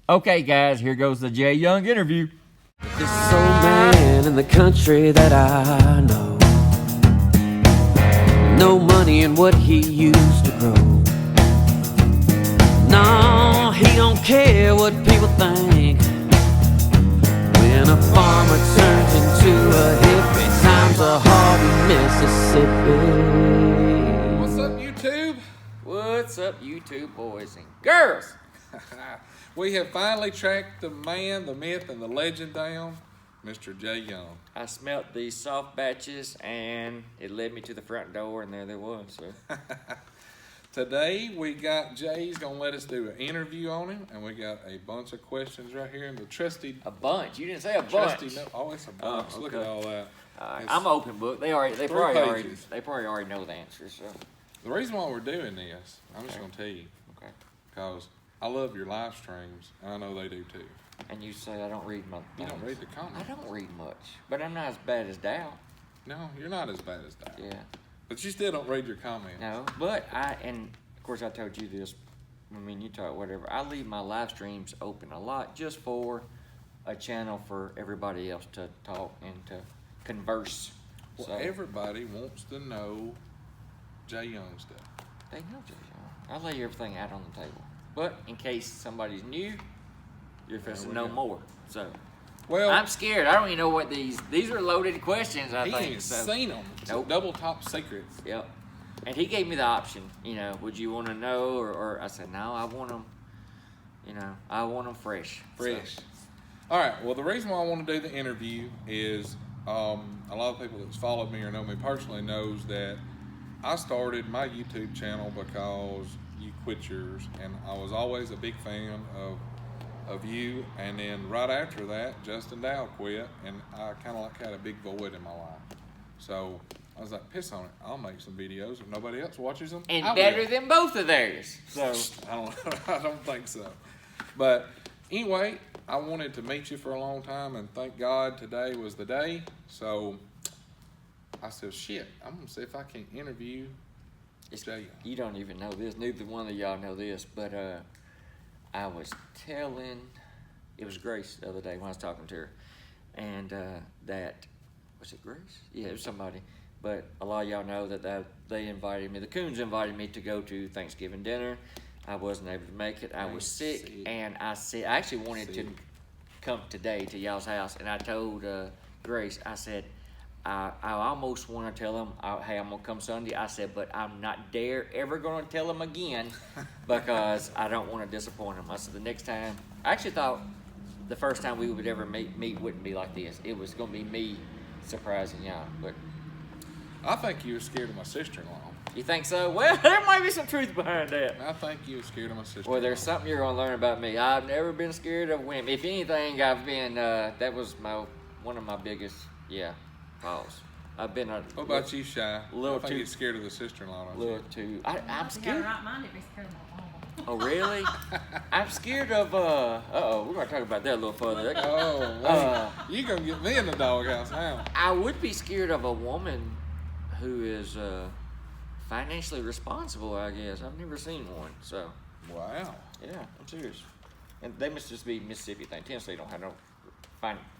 Okay, guys, here goes the Jay Young interview. This old man in the country that I know, no money in what he used to grow. No, he don't care what people think. When a farmer turns into a hippie, times are hard in Mississippi. What's up, YouTube? What's up, YouTube boys and girls? We have finally tracked the man, the myth, and the legend down, Mr. Jay Young. I smelt these soft batches, and it led me to the front door, and there was. So. Today, we got Jay's going to let us do an interview on him, and we got a bunch of questions right here in the trusty... A bunch? You didn't say a bunch. Oh, it's a bunch. Oh, okay. Look at all that. I'm open book. They probably already know the answers. So. The reason why we're doing this, I'm just going to tell you. Okay. Because I love your live streams, and I know they do too. And you say I don't read much. You don't read the comments. I don't read much, but I'm not as bad as Dow. No, you're not as bad as that. Yeah. But you still don't read your comments. No, but and of course I told you this. I mean, you talk whatever. I leave my live streams open a lot just for a channel for everybody else to talk and to converse. Well, so, everybody wants to know Jay Young stuff. they know Jay Young. I lay everything out on the table. But in case somebody's new, you're supposed to know more. So, well, I'm scared. I don't even know what these are loaded questions. I he think. ain't So, seen them. Nope. Double top secrets. Yep. And he gave me the option. You know, would you want to know? Or I said no. I want them. You know, I want them fresh. Fresh. So, All right. Well, the reason why I want to do the interview is a lot of people that's followed me or know me personally knows that I started my YouTube channel because you quit yours, and I was always a big fan of you. And then right after that, Dustin Dr quit, and I kind of like had a big void in my life. So I was like, piss on it. I'll make some videos if nobody else watches them. and I better will. than both of theirs. So I don't think so. But anyway, I wanted to meet you for a long time, and thank God today was the day. So I said, shit, I'm going to see if I can interview Jay. you don't even know this. Neither one of y'all know this, but I was telling, it was Grace the other day when I was talking to her, and that, was it Grace? Yeah, it was somebody. But a lot of y'all know that they invited me, the Koons invited me to go to Thanksgiving dinner. I wasn't able to make it. I was sick, and I actually wanted to come today to y'all's house, and I told Grace, I said, I almost want to tell them, hey, I'm going to come Sunday. I said, but I'm not ever going to tell them again because I don't want to disappoint them. I said, the next time, I actually thought the first time we would ever meet wouldn't be like this. It was going to be me surprising y'all. But I think you were scared of my sister-in-law. you think so? Well, there might be some truth behind that. I think you were scared of my sister-in-law. Well, there's something you're going to learn about me. I've never been scared of women. If anything, I've been, that was one of my biggest, falls. I've been a... What about you, Shy? Little I think too- you're scared of the sister-in-law, don't little you? too... I I'm think I'm scared. right-minded, be scared of my mama. Oh, really? I'm scared of, uh-oh, we're going to talk about that a little further. Oh, wait. You're going to get me in the doghouse now. I would be scared of a woman who is financially responsible, I guess. I've never seen one, so... Wow. Yeah, I'm serious. And they must just be Mississippi thing. Tennessee don't have no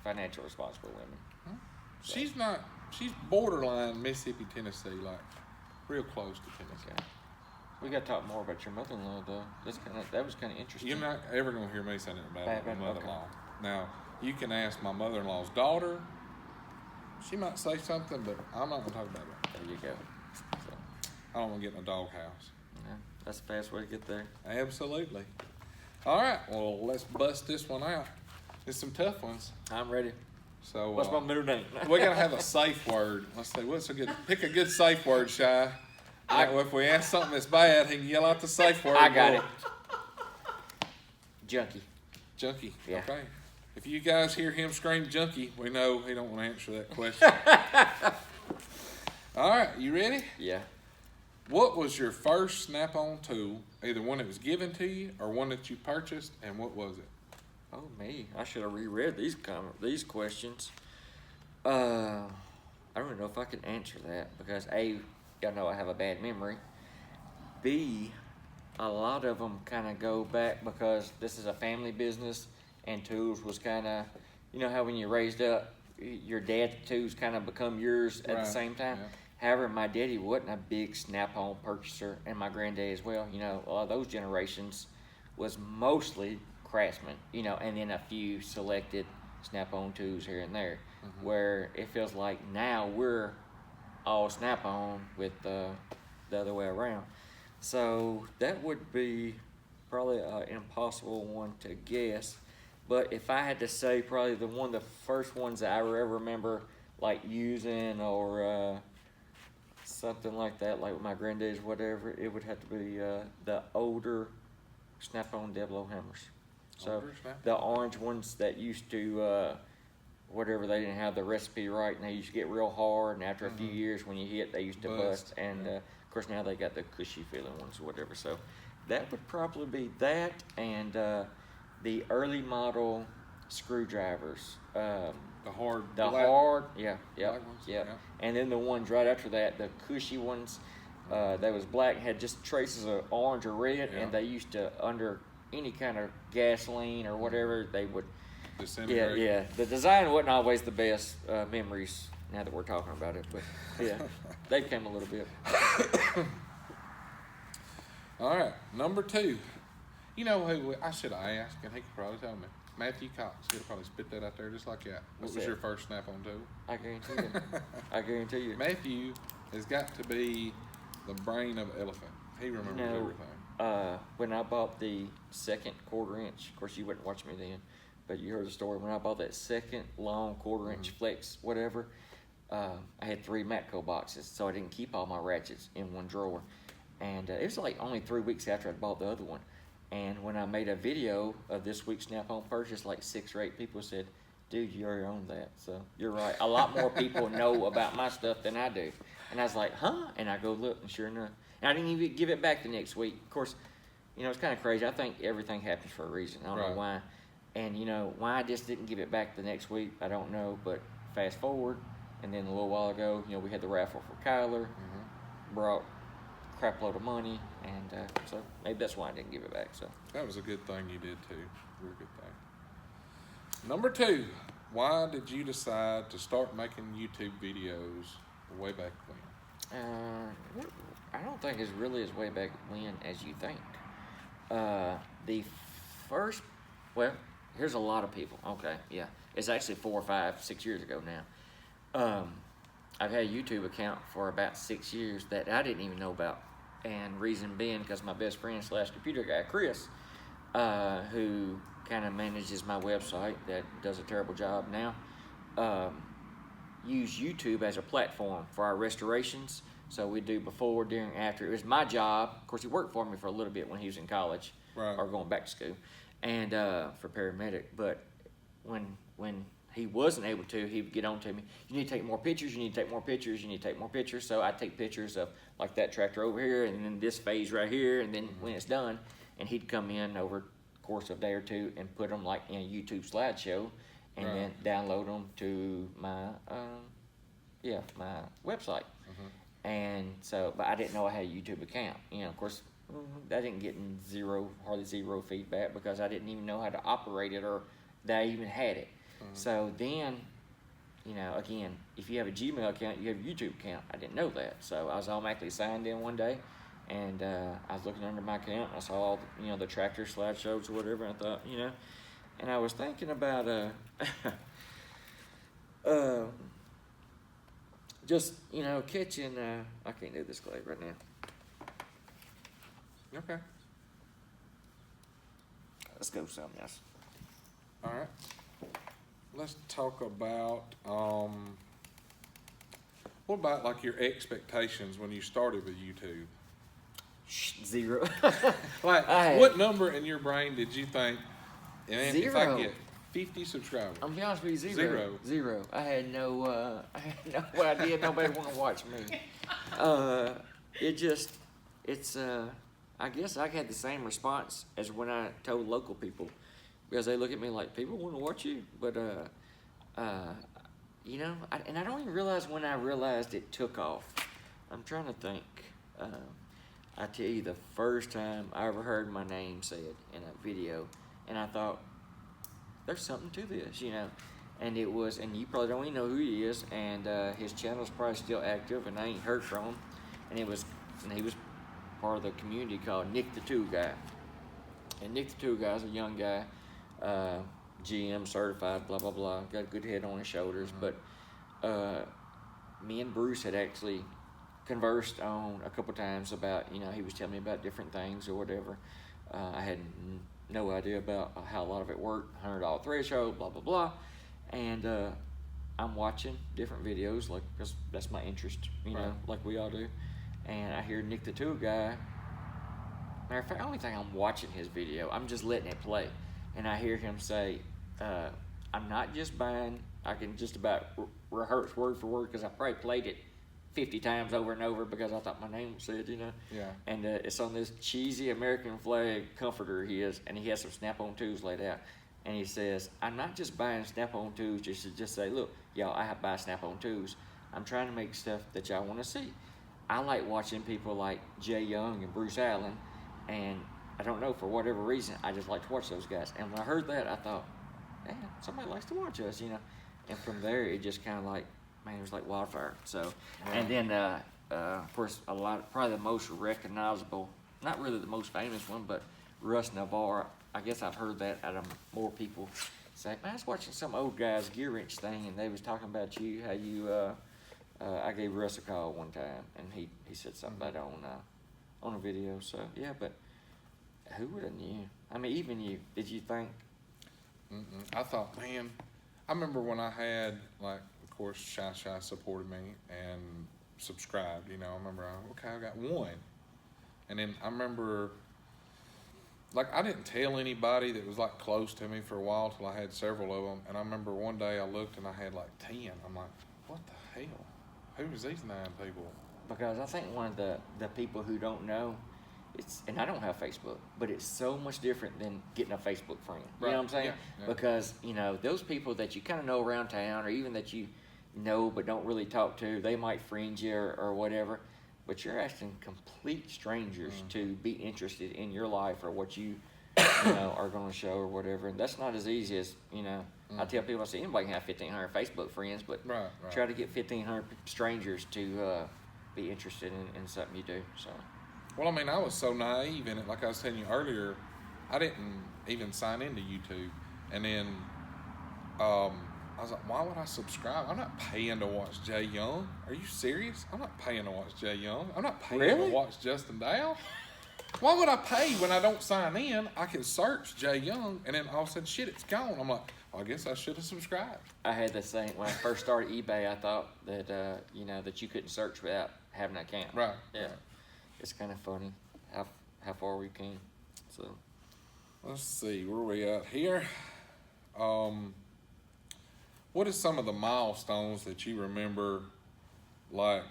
financial responsible women. She's borderline Mississippi, Tennessee, like real close to Tennessee. Okay. We got to talk more about your mother-in-law, though. That was kind of interesting. You're not ever going to hear me say anything about Bad, my bad, mother-in-law. Now, you can ask my mother-in-law's daughter. She might say something, but I'm not going to talk about it. There you go. So, I don't want to get in a doghouse. yeah, that's the fast way to get there. Absolutely. All right, well, let's bust this one out. There's some tough ones. I'm ready. So What's my middle name? we're going to have a safe word. Let's see, pick a good safe word, Shy. If we ask something that's bad, he can yell out the safe word. I got it. Junkie. Junkie. Yeah. Okay. If you guys hear him scream junkie, we know he don't want to answer that question. All right, you ready? Yeah. What was your first snap-on tool, either one that was given to you or one that you purchased, and what was it? Oh, me. I should have reread these questions. I don't even know if I can answer that because A, y'all know I have a bad memory. B, a lot of them kind of go back because this is a family business, and tools was kind of, you know how when you're raised up, your dad's tools kind of become yours at Right, the same time. yeah. However, my daddy wasn't a big Snap-on purchaser, and my granddad as well. You know, a lot of those generations was mostly Craftsman, you know, and then a few selected Snap-on tools here and there, where it feels like now we're all Snap-on with the other way around. So that would be probably an impossible one to guess. But if I had to say probably one of the first ones that I ever remember like using or something like that, like with my granddad's whatever, it would have to be the older Snap-on Devil hammers. So Older Snap-on? the orange ones that used to whatever, they didn't have the recipe right, and they used to get real hard, and after a few years when you hit, they used to bust. And of course now they got the cushy feeling ones or whatever. So that would probably be that, and the early model screwdrivers. The hard. The black- hard, yeah, black ones? yeah. Yeah. And then the ones right after that, the cushy ones, that was black, had just traces of orange or red, Yeah. and they used to, under any kind of gasoline or whatever, they would, Disintegrate. yeah. The design wasn't always the best memories now that we're talking about it, but yeah, they came a little bit. All right, number 2. You know who I should have asked, and he could probably tell me. Matthew Cox. He'll probably spit that out there just like that. What What's was that? your first Snap-on tool? I guarantee you. I guarantee you. Matthew has got to be the brain of an elephant. He remembers No. everything. When I bought the second 1/4 inch, of course you wouldn't watch me then, but you heard the story. When I bought that second long 1/4 inch flex, whatever, I had 3 Matco boxes, so I didn't keep all my ratchets in one drawer. And it was like only 3 weeks after I bought the other one. And when I made a video of this week's Snap-on purchase, like 6 or 8 people said, "Dude, you already own that." So you're right. A lot more people know about my stuff than I do. And I was like, huh? And I go look, and sure enough. And I didn't even give it back the next week. Of course, you know, it's kind of crazy. I think everything happens for a reason. I don't know why. And, you know, why I just didn't give it back the next week, I don't know. But fast forward, and then a little while ago, you know, we had the raffle for Kyler, brought a crap load of money, and so maybe that's why I didn't give it back. So That was a good thing you did too. Real good thing. Number 2. Why did you decide to start making YouTube videos way back when? I don't think it's really as way back when as you think. The first, well, here's a lot of people. Okay, yeah, it's actually 4 or 5, 6 years ago now. I've had a YouTube account for about 6 years that I didn't even know about, and reason being because my best friend / computer guy, Chris, who kind of manages my website that does a terrible job now, use YouTube as a platform for our restorations. So we do before, during, after. It was my job. Of course, he worked for me for a little bit when he was in college or going back to school, and for paramedic. But when he wasn't able to, he would get on to me. You need to take more pictures. You need to take more pictures. You need to take more pictures. So I take pictures of like that tractor over here, and then this phase right here, and then when it's done, and he'd come in over the course of a day or two and put them like in a YouTube slideshow, and then download them to my my website. And so, but I didn't know I had a YouTube account. You know, of course, I didn't get hardly zero feedback because I didn't even know how to operate it or that I even had it. So then, you know, again, if you have a Gmail account, you have a YouTube account. I didn't know that. So I was automatically signed in one day, and I was looking under my account, and I saw all the, you know, the tractor slideshows or whatever, and I thought, you know, and I was thinking about just, you know, catching, I can't do this clay right now. Okay. Let's go something else. All right. Let's talk about what about like your expectations when you started with YouTube? Zero. Like, what number in your brain did you think? And if I Zero. get 50 subscribers, I'm be honest with you, Zero. Zero. I had no idea nobody want to watch me. It's I guess I had the same response as when I told local people, because they look at me like, people want to watch you, but you know, and I don't even realize when I realized it took off. I'm trying to think. I tell you, the first time I ever heard my name said in a video, and I thought, there's something to this, you know. And it was, and you probably don't even know who he is, and his channel's probably still active, and I ain't heard from him. And he was part of the community called Nick the Tool Guy. And Nick the Tool Guy is a young guy, GM certified, blah, blah, blah, got a good head on his shoulders. But me and Bruce had actually conversed on a couple times about, you know, he was telling me about different things or whatever. I had no idea about how a lot of it worked, $100 threshold, blah, blah, blah. And I'm watching different videos, like, because that's my interest, you know, like we all do. And I hear Nick the Tool Guy. Matter of fact, I don't think I'm watching his video. I'm just letting it play. And I hear him say, I'm not just buying, I can just about rehearse word for word because I probably played it 50 times over and over because I thought my name was said, you know. Yeah. And it's on this cheesy American flag comforter and he has some snap-on tools laid out. And he says, I'm not just buying snap-on tools just to just say, look, y'all, I buy snap-on tools. I'm trying to make stuff that y'all want to see. I like watching people like Jay Young and Bruce Allen, and I don't know, for whatever reason, I just like to watch those guys. And when I heard that, I thought, man, somebody likes to watch us, you know. And from there, it just kind of like, man, it was like wildfire. So, and then, of course, probably the most recognizable, not really the most famous one, but Russ Navarre. I guess I've heard that out of more people say, man, I was watching some old guy's gear wrench thing, and they was talking about you, how you, I gave Russ a call one time, and he said something about it on a video. So, yeah, but who would have knew? I mean, even you, did you think? I thought, man, I remember when I had, like, of course, Shy supported me and subscribed, you know. I remember, I got one. And then I remember, like, I didn't tell anybody that was, like, close to me for a while till I had several of them. And I remember one day I looked and I had, like, 10. I'm like, what the hell? Who's these 9 people? Because I think one of the people who don't know, and I don't have Facebook, but it's so much different than getting a Facebook friend. You know what I'm saying? Yeah. Because, you know, those people that you kind of know around town, or even that you know but don't really talk to, they might friend you or whatever. But you're asking complete strangers to be interested in your life or what you know, are going to show or whatever. And that's not as easy as, you know, I tell people, I say, anybody can have 1,500 Facebook friends, but try to get 1,500 strangers to be interested in something you do. So. Well, I mean, I was so naive in it. Like I was telling you earlier, I didn't even sign into YouTube. And then I was like, why would I subscribe? I'm not paying to watch Jay Young. Are you serious? I'm not paying to watch Jay Young. I'm not paying to watch Justin Dow. Why would I pay when I don't sign in? I can search Jay Young, and then all of a sudden, shit, it's gone. I'm like, well, I guess I should have subscribed. I had the same. When I first started eBay, I thought that, you know, that you couldn't search without having an account. Right. Yeah. Right. It's kind of funny how far we came. So. Let's see, where are we at here? What are some of the milestones that you remember, like,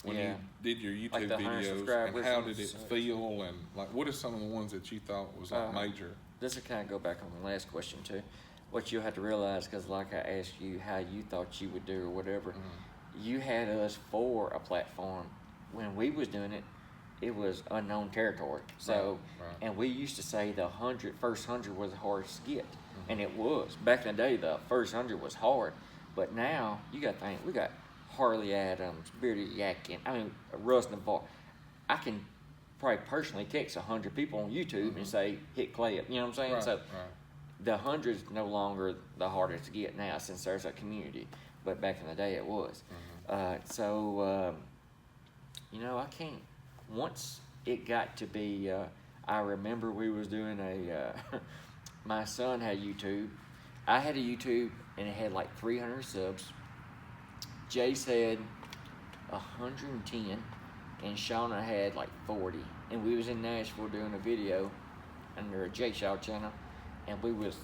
when you did your YouTube videos, and how did it feel, and like what are some of the ones that you thought was like major? This will kind of go back on the last question too. What you'll have to realize, because like I asked you how you thought you would do or whatever, you had us for a platform. When we was doing it, it was unknown territory. So, and we used to say the first 100 was the hardest to get, and it was. Back in the day, the first 100 was hard, but now you got to think, we got Harley Adams, Bearded Yakin, Russ Navarre. I can probably personally text 100 people on YouTube and say, hit play it. You know what I'm saying? So the 100's no longer the hardest to get now since there's a community. But back in the day, it was. You know, I can't. Once it got to be, I remember we was doing my son had YouTube. I had a YouTube, and it had like 300 subs. Jace had 110, and Shauna had like 40. And we was in Nashville doing a video under a J Shaw channel, and we was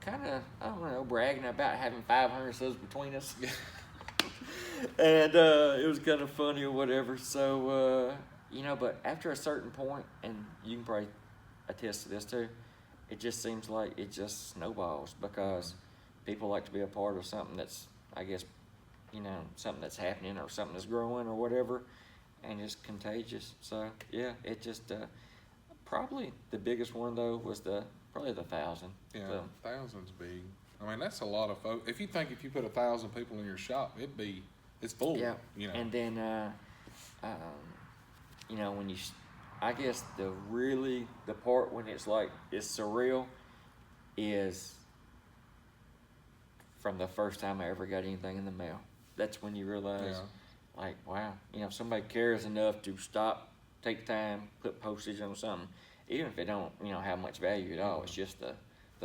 kind of, I don't know, bragging about having 500 subs between us. And it was kind of funny or whatever. So, you know, but after a certain point, and you can probably attest to this too, it just seems like it just snowballs because people like to be a part of something that's, I guess, you know, something that's happening or something that's growing or whatever. and it's contagious. So yeah, it just probably the biggest one though was probably the 1,000. Yeah, So, 1,000's big. I mean, that's a lot of folks. If you put 1,000 people in your shop, it's full. yeah, You know. and then you know, when I guess the part when it's like it's surreal is from the first time I ever got anything in the mail. That's when you realize, like, wow, you know, if somebody cares enough to stop, take time, put postage on something, even if it don't, you know, have much value at all, it's just the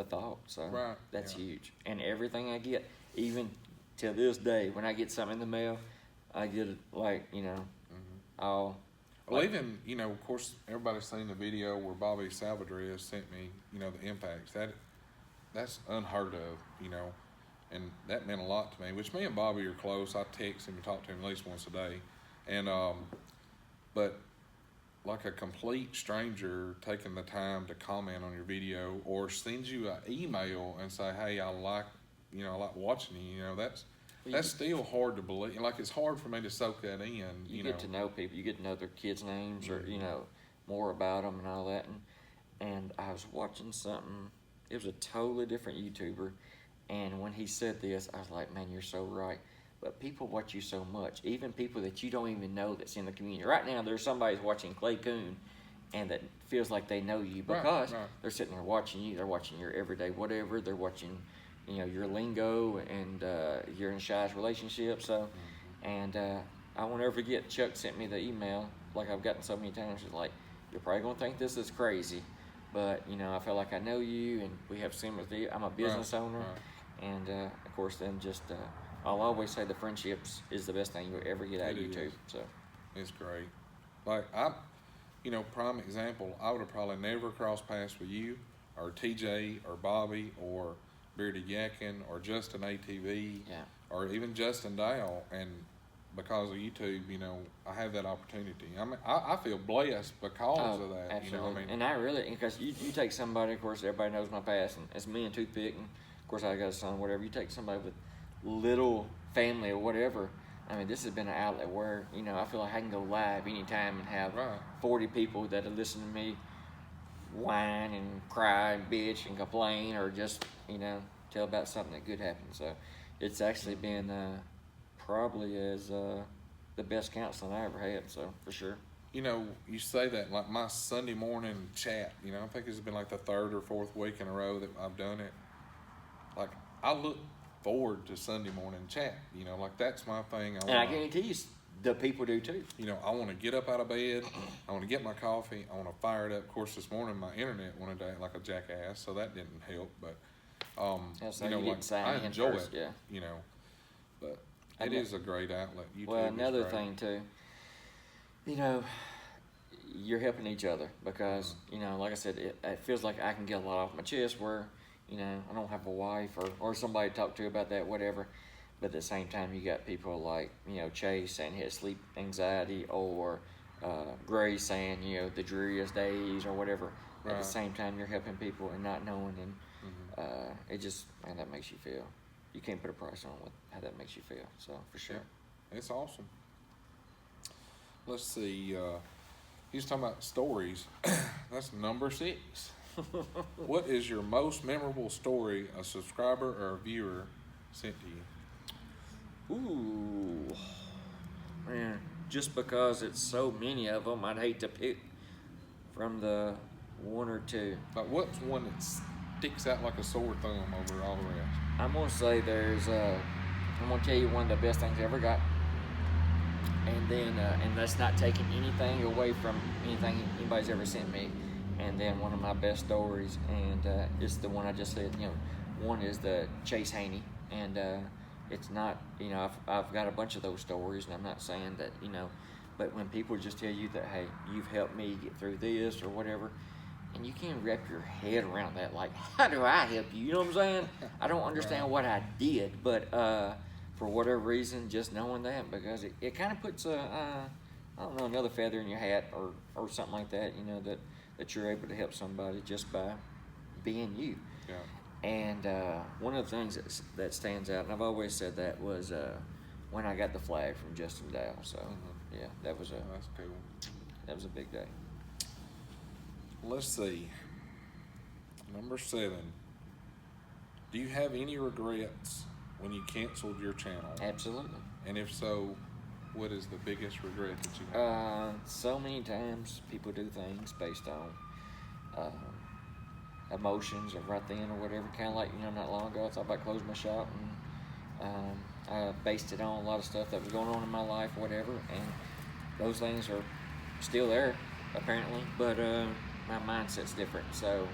thought. So that's huge. And everything I get, even till this day, when I get something in the mail, I get it like, you know, all. Well, even, you know, of course, everybody's seen the video where Bobby Salvador sent me, you know, the impacts. That's unheard of, you know, and that meant a lot to me, which me and Bobby are close. I text him and talk to him at least once a day. And, but like a complete stranger taking the time to comment on your video or send you an email and say, hey, I like watching you, know, that's still hard to believe. Like, it's hard for me to soak that in. You get to know people. You get to know their kids' names or, you know, more about them and all that. And I was watching something. It was a totally different YouTuber. And when he said this, I was like, man, you're so right. But people watch you so much. Even people that you don't even know that's in the community. Right now, there's somebody watching Clay Koon and that feels like they know you because they're sitting there watching you. They're watching your everyday whatever. They're watching, you know, your lingo and your and Shy's relationship. So, and I won't ever forget, Chuck sent me the email, like I've gotten so many times. She's like, you're probably going to think this is crazy, but, you know, I feel like I know you and we have similar, I'm a business owner. And, of course, then just, I'll always say the friendships is the best thing you ever get out of YouTube. So it's great. Like, you know, prime example, I would have probably never crossed paths with you or TJ or Bobby or Bearded Yakin or Justin ATV or even Justin Dow, and because of YouTube, you know, I have that opportunity. I mean, I feel blessed because of that. Absolutely. You know what I mean? And I really, because you take somebody, of course, everybody knows my past, and it's me and Toothpick, and of course I got a son, whatever. You take somebody with little family or whatever, I mean, this has been an outlet where, you know, I feel like I can go live anytime and have 40 people that will listen to me whine and cry and bitch and complain or just, you know, tell about something that good happened. So it's actually been probably as the best counseling I ever had, so for sure. You know, you say that, like my Sunday morning chat, you know, I think it's been like the 3rd or 4th week in a row that I've done it. Like, I look forward to Sunday morning chat, you know, like that's my thing. And I guarantee you, the people do too. You know, I want to get up out of bed, I want to get my coffee, I want to fire it up. Of course, this morning my internet went down like a jackass, so that didn't help, but you know, like I enjoy it, you know, but it is a great outlet. YouTube well, another thing too, you know, you're helping each other because, you know, like I said, it feels like I can get a lot off my chest where, you know, I don't have a wife or somebody to talk to about that, whatever. But at the same time, you got people like, you know, Chase saying he has sleep anxiety or Gray saying, you know, the dreariest days or whatever. At the same time, you're helping people and not knowing. And it just, man, that makes you feel. You can't put a price on how that makes you feel. So, for sure. Yeah, it's awesome. Let's see. He's talking about stories. That's number 6. What is your most memorable story a subscriber or a viewer sent to you? Ooh, man, just because it's so many of them, I'd hate to pick from the 1 or 2. Like, what's one that sticks out like a sore thumb over all the rest? I'm gonna say I'm gonna tell you one of the best things I ever got, and then and that's not taking anything away from anything anybody's ever sent me. And then one of my best stories, and it's the one I just said. You know, one is the Chase Haney, and it's not. You know, I've got a bunch of those stories, and I'm not saying that, you know, but when people just tell you that, hey, you've helped me get through this or whatever, and you can't wrap your head around that. Like, how do I help you? You know what I'm saying? I don't understand what I did, but for whatever reason, just knowing that, because it kind of puts I don't know, another feather in your hat or something like that. You know, that you're able to help somebody just by being you. Yeah. And one of the things that stands out, and I've always said that, was when I got the flag from Justin Dow. So yeah, that was That's cool. a big day. Let's see. Number 7. Do you have any regrets when you canceled your channel? Absolutely. And if so, what is the biggest regret that you have? So many times people do things based on emotions or right then or whatever. Kind of like, not long ago I thought about closing my shop, and I based it on a lot of stuff that was going on in my life or whatever, and those things are still there apparently, but my mindset's different. So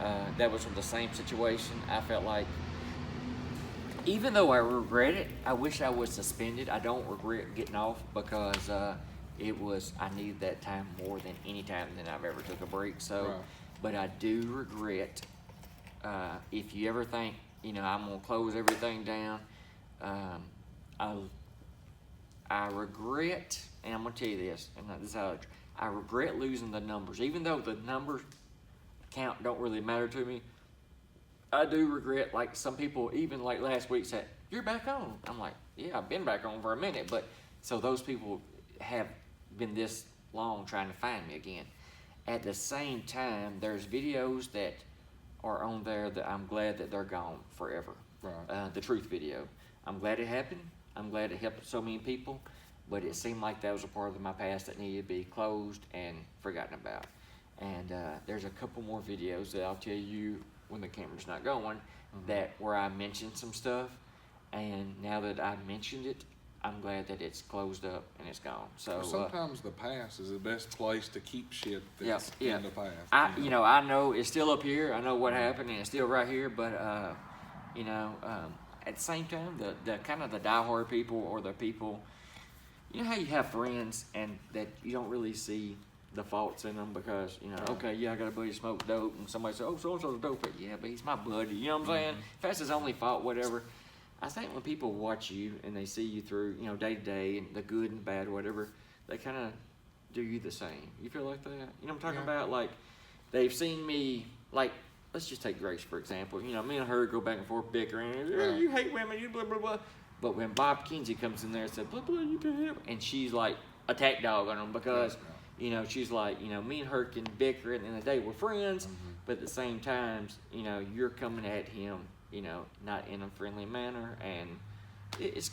that was from the same situation. I felt like, even though I regret it, I wish I was suspended. I don't regret getting off because I needed that time more than any time that I've ever took a break. So, Right. But I do regret, if you ever think, I'm gonna close everything down, I regret, and I'm gonna tell you this, and this is how I regret losing the numbers. Even though the numbers count don't really matter to me, I do regret, like some people, even like last week said, "You're back on." I'm like, yeah, I've been back on for a minute, but so those people have been this long trying to find me again. At the same time, there's videos that are on there that I'm glad that they're gone forever. Right. The truth video. I'm glad it happened. I'm glad it helped so many people, but it seemed like that was a part of my past that needed to be closed and forgotten about. And there's a couple more videos that I'll tell you when the camera's not going, that where I mentioned some stuff, and now that I mentioned it, I'm glad that it's closed up and it's gone. So sometimes the past is the best place to keep shit that's yeah. in the past. I know it's still up here. I know what happened, and it's still right here. But at the same time, the kind of the diehard people, or the people, how you have friends and that you don't really see the faults in them because, okay, yeah, I got a buddy smoke dope, and somebody said, oh, so-and-so's dope. Yeah, but he's my buddy, you know what I'm saying? If that's his only fault, whatever. I think when people watch you and they see you through, day to day, and the good and bad, whatever, they kind of do you the same. You feel like that? You know what I'm talking about? Like, they've seen me, like, let's just take Grace, for example. Me and her go back and forth bickering. You hate women, you blah, blah, blah. But when Bob Kinsey comes in there and says, blah, blah, you can't, and she's like, attack dog on him because, she's like, me and her can bicker, and in the day we're friends, but at the same time, you're coming at him, not in a friendly manner, and it's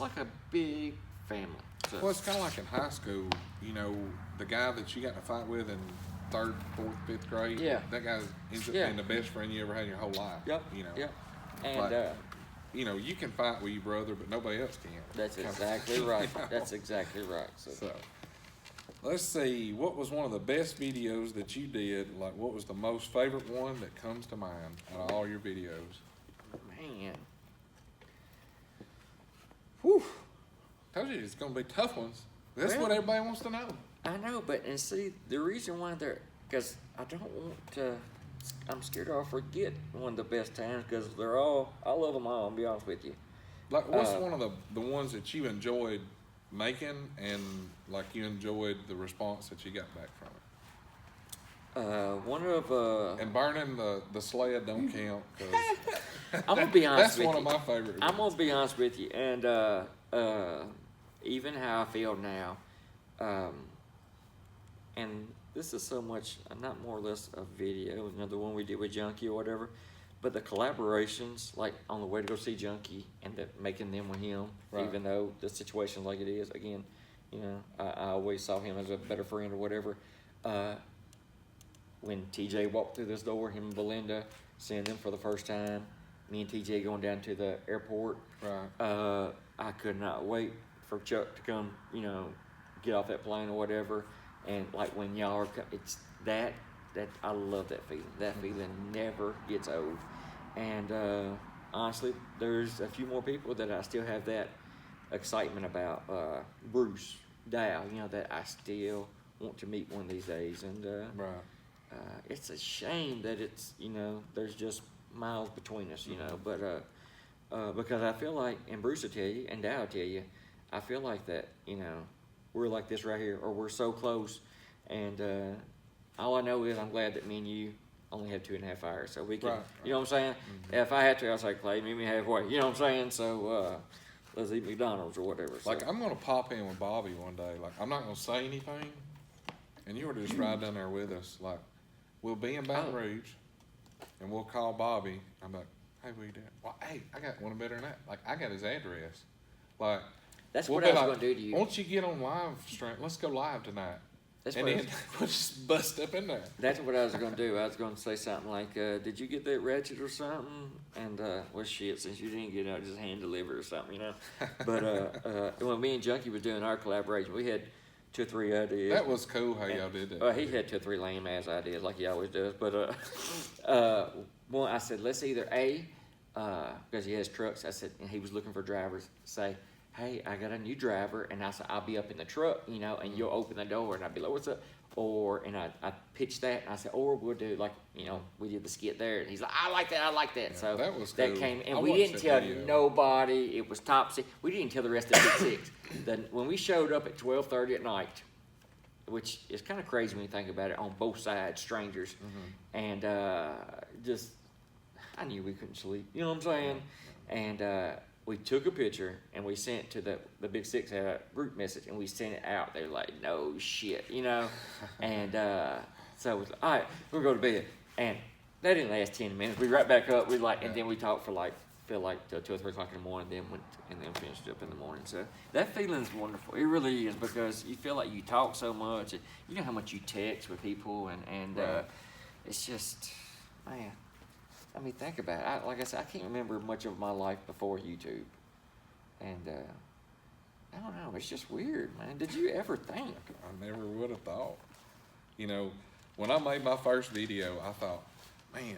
like a big family. So. Well, it's kind of like in high school, the guy that you got in a fight with in 3rd, 4th, 5th grade, that guy ends up being the best friend you ever had in your whole life. Yep. And but, you can fight with your brother, but nobody else can. That's exactly right. That's exactly right. So, let's see. What was one of the best videos that you did? Like, what was the most favorite one that comes to mind out of all your videos? Man. Whew. Told you it's going to be tough ones. That's what everybody wants to know. I know, and see, the reason why because I don't want to, I'm scared I'll forget one of the best times, because I love them all, I'll be honest with you. Like, what's one of the ones that you enjoyed making, and like you enjoyed the response that you got back from it? One of and burning the sled don't count. I'm gonna be honest with you. That's one of my favorite. I'm gonna be honest with you, and even how I feel now, and this is so much, not more or less a video, the one we did with Junkie or whatever, but the collaborations, like on the way to go see Junkie and making them with him, even though the situation like it is, again, I always saw him as a better friend or whatever. When TJ walked through this door, him and Belinda, seeing them for the first time, me and TJ going down to the airport, I could not wait for Chuck to come, get off that plane or whatever. And like when y'all are, it's that I love that feeling. That feeling never gets old. And honestly, there's a few more people that I still have that excitement about. Bruce, Dow, that I still want to meet one of these days. And it's a shame that it's, there's just miles between us, but because I feel like, and Bruce will tell you, and Dow will tell you, I feel like that, we're like this right here, or we're so close, and all I know is I'm glad that me and you only have 2.5 hours, so we can, you know what I'm saying? If I had to, I'd say, Clay, meet me halfway, you know what I'm saying? So let's eat McDonald's or whatever. Like, so. I'm gonna pop in with Bobby one day. Like, I'm not gonna say anything, and you were to just ride down there with us. Like, we'll be in Baton Rouge, and we'll call Bobby. I'm like, hey, what you doing? Well, hey, I got one better than that. Like, I got his address. Like, That's we'll what be I was like, going to do to you. Won't you get on live stream? Let's go live tonight. That's And what I then we'll just bust up in there. That's what I was going to do. I was going to say something like, did you get that ratchet or something? And, well, shit, since you didn't get it, I'll just hand deliver or something, you know? But when me and Junkie were doing our collaboration, we had 2 or 3 ideas. That was cool how y'all did that. He had 2 or 3 lame-ass ideas like he always does. But one, I said, let's either because he has trucks, I said, and he was looking for drivers, say, hey, I got a new driver, and I said, I'll be up in the truck, you know, and you'll open the door, and I'll be like, what's up? And I pitched that, and I said, or we'll do, like, you know, we did the skit there, and he's like, I like that. Yeah, so that was that cool. came, and I we watched didn't that tell video. nobody. It was top secret. We didn't tell the rest of the Big Six. Then when we showed up at 12:30 at night, which is kind of crazy when you think about it, on both sides, strangers, and just, I knew we couldn't sleep, you know what I'm saying? And we took a picture and we sent it to the Big Six, had a group message, and we sent it out. They were like, no shit, you know? And so it was like, all right, we'll go to bed. And that didn't last 10 minutes. We right back up, and then we talked for feel like till 2 or 3 o'clock in the morning, then went and then finished up in the morning. So that feeling's wonderful. It really is, because you feel like you talk so much. And you know how much you text with people, and Right. It's just, man. I mean, think about it. Like I said, I can't remember much of my life before YouTube, and I don't know. It's just weird, man. Did you ever think? I never would have thought. You know, when I made my first video, I thought, man,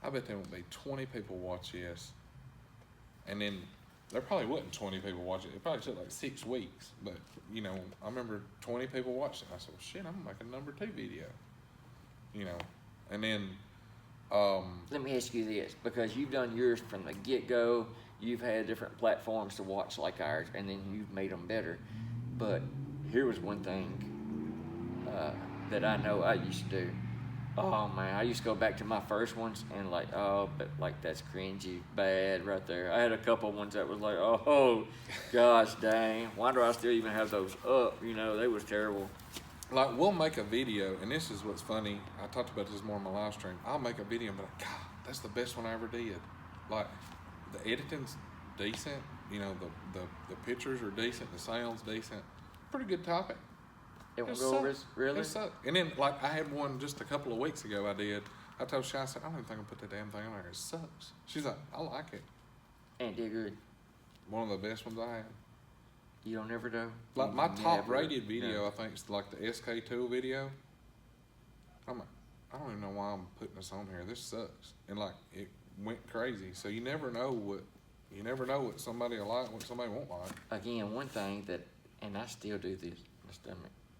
I bet there will be 20 people watch this. And then there probably wasn't 20 people watching it. It probably took like 6 weeks. But, you know, I remember 20 people watching it. I said, well, shit, I'm going to make a number 2 video. You know, and then... Let me ask you this, because you've done yours from the get-go. You've had different platforms to watch like ours, and then you've made them better. But here was one thing that I know I used to do. Oh man, I used to go back to my first ones and like, oh, but like that's cringy, bad right there. I had a couple ones that was like, oh, gosh dang, why do I still even have those up? You know, they was terrible. Like, we'll make a video, and this is what's funny. I talked about this more in my live stream. I'll make a video and be like, God, that's the best one I ever did. Like, the editing's decent. You know, the pictures are decent. The sound's decent. Pretty good topic. It won't go over this, really? It sucked. And then, like, I had one just a couple of weeks ago I did. I told Shaq, I said, I don't even think I'll put that damn thing on there. It sucks. She's like, I like it. And did good. One of the best ones I had. You don't ever do? Like, my top Never. rated video, No. I think, is like the SK Tool video. I'm like, I don't even know why I'm putting this on here. This sucks. And like, it went crazy. So you never know what somebody will like, what somebody won't like. Again, one thing that, and I still do this,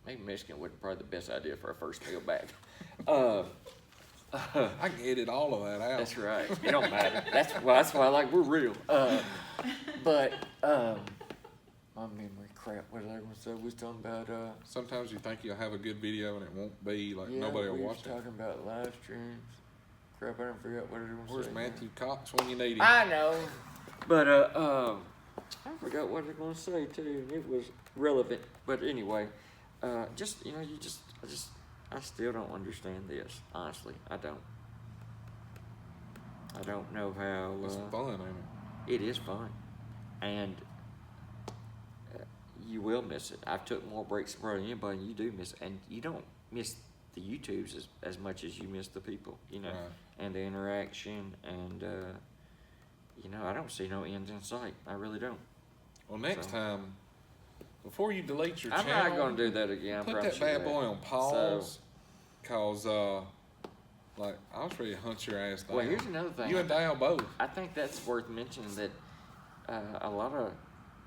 maybe Michigan wasn't probably the best idea for our first meal back. I can edit all of that out. That's right. It don't matter. That's why I like, we're real. My memory crap. What was I going to say? We was talking about, Sometimes you think you'll have a good video and it won't be, like, yeah, nobody will we was watch it. talking about live streams. Crap, I don't forget what I was going to say. Where's Matthew Cox when you need him? I know. But, I forgot what I was going to say, too. It was relevant. But anyway, I still don't understand this. Honestly, I don't. I don't know how. It's fun, ain't it? It is fun. And you will miss it. I've took more breaks from anybody, and you do miss it. And you don't miss the YouTubes as much as you miss the people, you know, Right. and the interaction. And, you know, I don't see no ends in sight. I really don't. Well, next So- time, before you delete your I'm channel, not going to do that again. I put promise that you bad boy on pause. So- Cause, like, I was ready to hunt your ass down. Well, here's another thing. You and Dale both. I think that's worth mentioning, that a lot of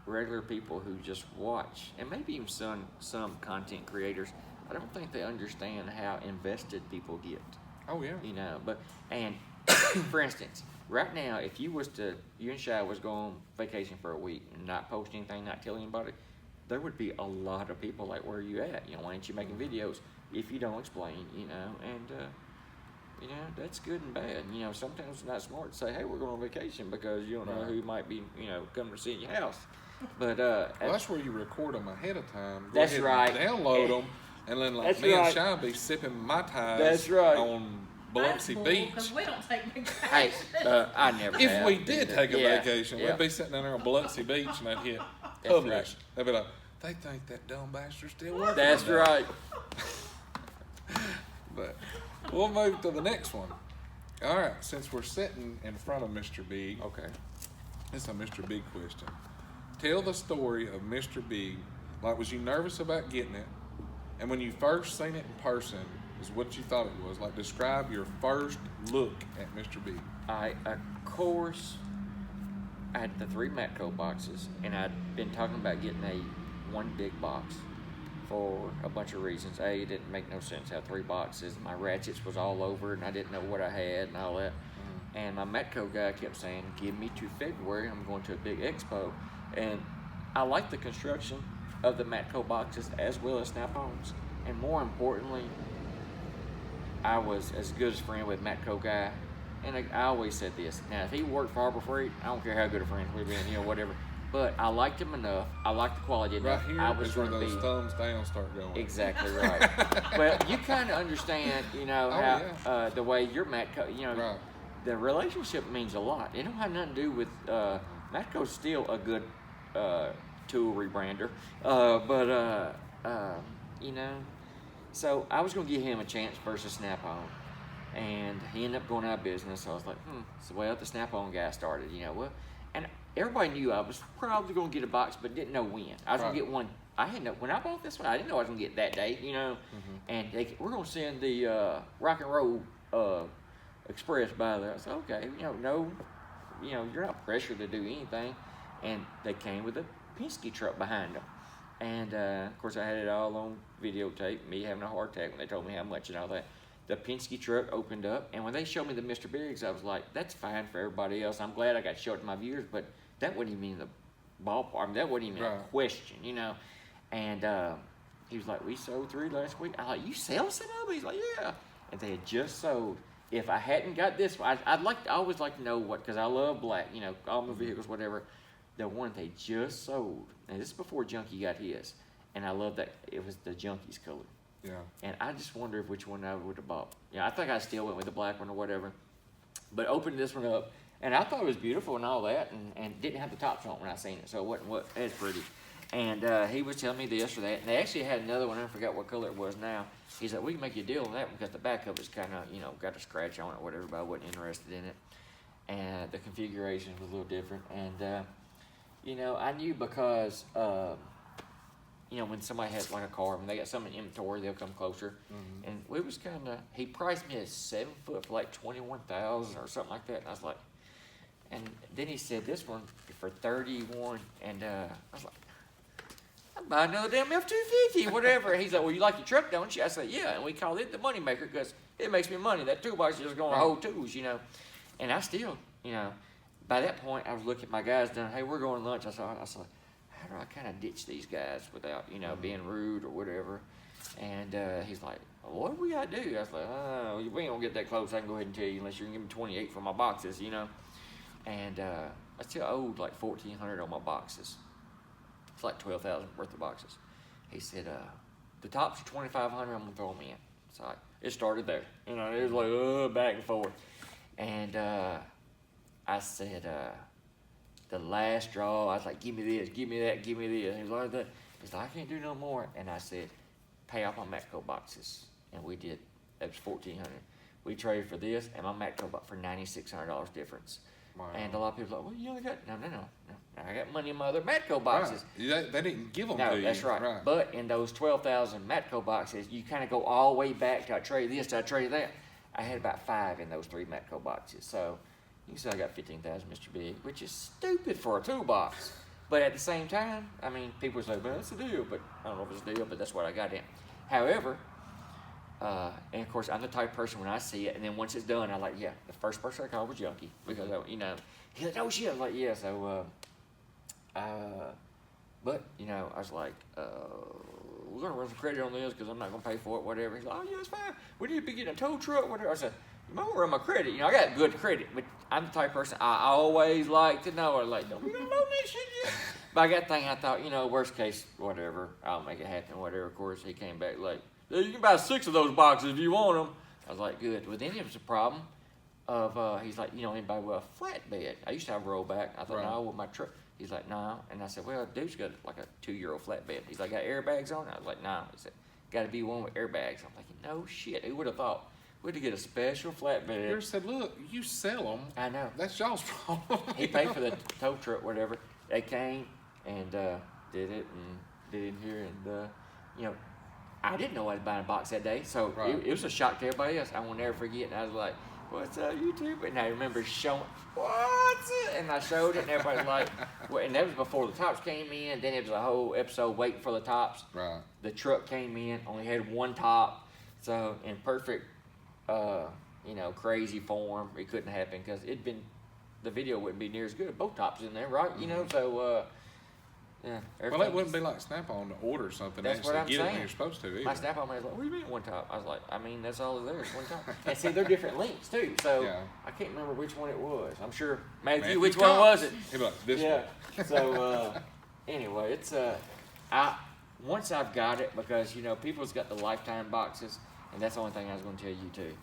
regular people who just watch, and maybe even some content creators, I don't think they understand how invested people get. Oh yeah. You know, and for instance, right now, if you and Shaq was going on vacation for a week and not post anything, not tell anybody, there would be a lot of people like, where are you at? You know, why aren't you making videos? If you don't explain, you know, and you know, that's good and bad. You know, sometimes it's not smart to say, hey, we're going on vacation, because you don't know who might be, you know, coming to see your house. But Well, that's where you record them ahead of time. Go That's ahead right. And download them, and then like That's me right. and Sean be sipping Mai Tais That's right. on That's Biloxi bull, Beach. because we don't take hey, vacations. I never. If have. we did take a Yeah, vacation, yeah. we'd be sitting down there on Biloxi Beach, and I'd hit That's publish. right. They'd be like, they think that dumb bastard's still working. That's on that." right. But we'll move to the next one. All right, since we're sitting in front of Mr. Big, Okay. it's a Mr. Big question. Tell the story of Mr. Big. Like, was you nervous about getting it? And when you first seen it in person, is what you thought it was. Like, describe your first look at Mr. Big. Of course, I had the 3 Matco boxes, and I'd been talking about getting one big box for a bunch of reasons. A, it didn't make no sense to have 3 boxes. My ratchets was all over, and I didn't know what I had and all that. And my Matco guy kept saying, give me to February, I'm going to a big expo. And I like the construction of the Matco boxes as well as Snap-ons. And more importantly, I was as good as friend with Matco guy. And I always said this, now if he worked for Harbor Freight, I don't care how good a friend we've been, whatever. But I liked him enough. I liked the quality Right enough. here I was is where gonna those be thumbs down start going. exactly right. Well, you kind of understand, how yeah. the way your Matco, Right. the relationship means a lot. It don't have nothing to do with Matco's still a good tool rebrander, So I was gonna give him a chance versus Snap-on, and he ended up going out of business. So I was like, so well, the Snap-on guy started, and everybody knew I was probably gonna get a box, but didn't know when. I was gonna get one. I had no when I bought this one. I didn't know I was gonna get that day, And we're gonna send the Rock and Roll Express by there. I said, okay, no, you're not pressured to do anything. And they came with a Penske truck behind them. And, of course, I had it all on videotape, me having a heart attack when they told me how much and all that. The Penske truck opened up, and when they showed me the Mr. Biggs, I was like, that's fine for everybody else. I'm glad I got to show it to my viewers, but that wasn't even the ballpark. I mean, that wasn't even a question, And he was like, we sold 3 last week. I was like, you sell some of them? He's like, yeah. And they had just sold. If I hadn't got this one, I always like to know what, because I love black, all my vehicles, whatever. The one they just sold, and this is before Junkie got his, and I love that it was the Junkie's color. Yeah. And I just wonder which one I would have bought. I think I still went with the black one or whatever. But opened this one up, and I thought it was beautiful and all that, and didn't have the tops on when I seen it, so it wasn't as pretty. And he was telling me this or that, and they actually had another one. I forgot what color it was now. He's like, we can make you a deal on that one because the back of it's kind of, got a scratch on it or whatever, but I wasn't interested in it. And the configuration was a little different. And, I knew because, when somebody has like a car, when they got something in inventory, they'll come closer. Mm-hmm. And we was kind of, he priced me as 7 foot for like $21,000 or something like that. And I was like, and then he said this one for 31, and I was like, I'm buying another damn F-250, whatever. He's like, well, you like your truck, don't you? I said, yeah, and we call it the Moneymaker because it makes me money. That toolbox is just going to hold tools, And I still, by that point, I was looking at my guys down, hey, we're going to lunch. I said, how do I kind of ditch these guys without, being rude or whatever? And he's like, well, what do we got to do? I was like, oh, we ain't going to get that close. I can go ahead and tell you unless you're going to give me 28 for my boxes, And I still owed like $1,400 on my boxes. It's like $12,000 worth of boxes. He said, the tops are $2,500. I'm gonna throw them in. So it started there. It was like back and forth. And I said, the last draw. I was like, give me this, give me that, give me this. He was like that. He's like, I can't do no more. And I said, pay off my Matco boxes. And we did. That was $1,400. We traded for this and my Matco box for $9,600 difference. Wow. And a lot of people are like, well, you only got, no. I got money in my other Matco boxes. Right. They didn't give them to you. No, that's right. But in those 12,000 Matco boxes, you kind of go all the way back to I traded this, to I traded that. I had about 5 in those 3 Matco boxes. So you can say I got 15,000, Mr. Big, which is stupid for a toolbox. But at the same time, I mean, people say, well, that's a deal. But I don't know if it's a deal, but that's what I got in. However, and of course, I'm the type of person when I see it, and then once it's done, I'm like, yeah, the first person I called was Junkie. Because, he's like, oh, shit. I was like, yeah. So, but, I was like, we're going to run some credit on this because I'm not going to pay for it, whatever. He's like, oh, yeah, it's fine. We need to be getting a tow truck, whatever. I said, you might want to run my credit. I got good credit, but I'm the type of person I always like to know. I'm like, don't we don't know this shit yet? But I got thinking, I thought, worst case, whatever, I'll make it happen, whatever. Of course, he came back like, "Yeah, you can buy 6 of those boxes if you want them." I was like, good. Well, then it was a problem of, he's like, anybody with a flatbed? I used to have a rollback. I thought, Right. no, with my truck. He's like, no. And I said, well, dude's got like a 2-year-old flatbed. He's like, got airbags on it? I was like, no. He said, got to be one with airbags. I'm thinking, no shit. Who would have thought? We had to get a special flatbed. You said, look, you sell them. I know. That's y'all's problem. He paid for the tow truck, whatever. They came and did it in here. And, I didn't know I was buying a box that day. So Right. it was a shock to everybody else. I won't never forget. And I was like, what's up, YouTube? And I remember showing, what's it? And I showed it, and everybody was like, well, and that was before the tops came in. Then it was a whole episode waiting for the tops. Right. The truck came in, only had one top. So in perfect, crazy form, it couldn't happen because the video wouldn't be near as good. Both tops in there, right? So, yeah. Well, it wouldn't be like Snap-on to order something That's actually what I'm get it when saying. you're supposed to either. My Snap-on man was like, what do you mean one top? I was like, that's all there is, one top. And see, they're different links too. So Yeah. I can't remember which one it was. I'm sure, Matthew, Matthew which one Cox. was it? He'd be like, this Yeah. one. So anyway, it's once I've got it, because people's got the lifetime boxes, and that's the only thing I was going to tell you too.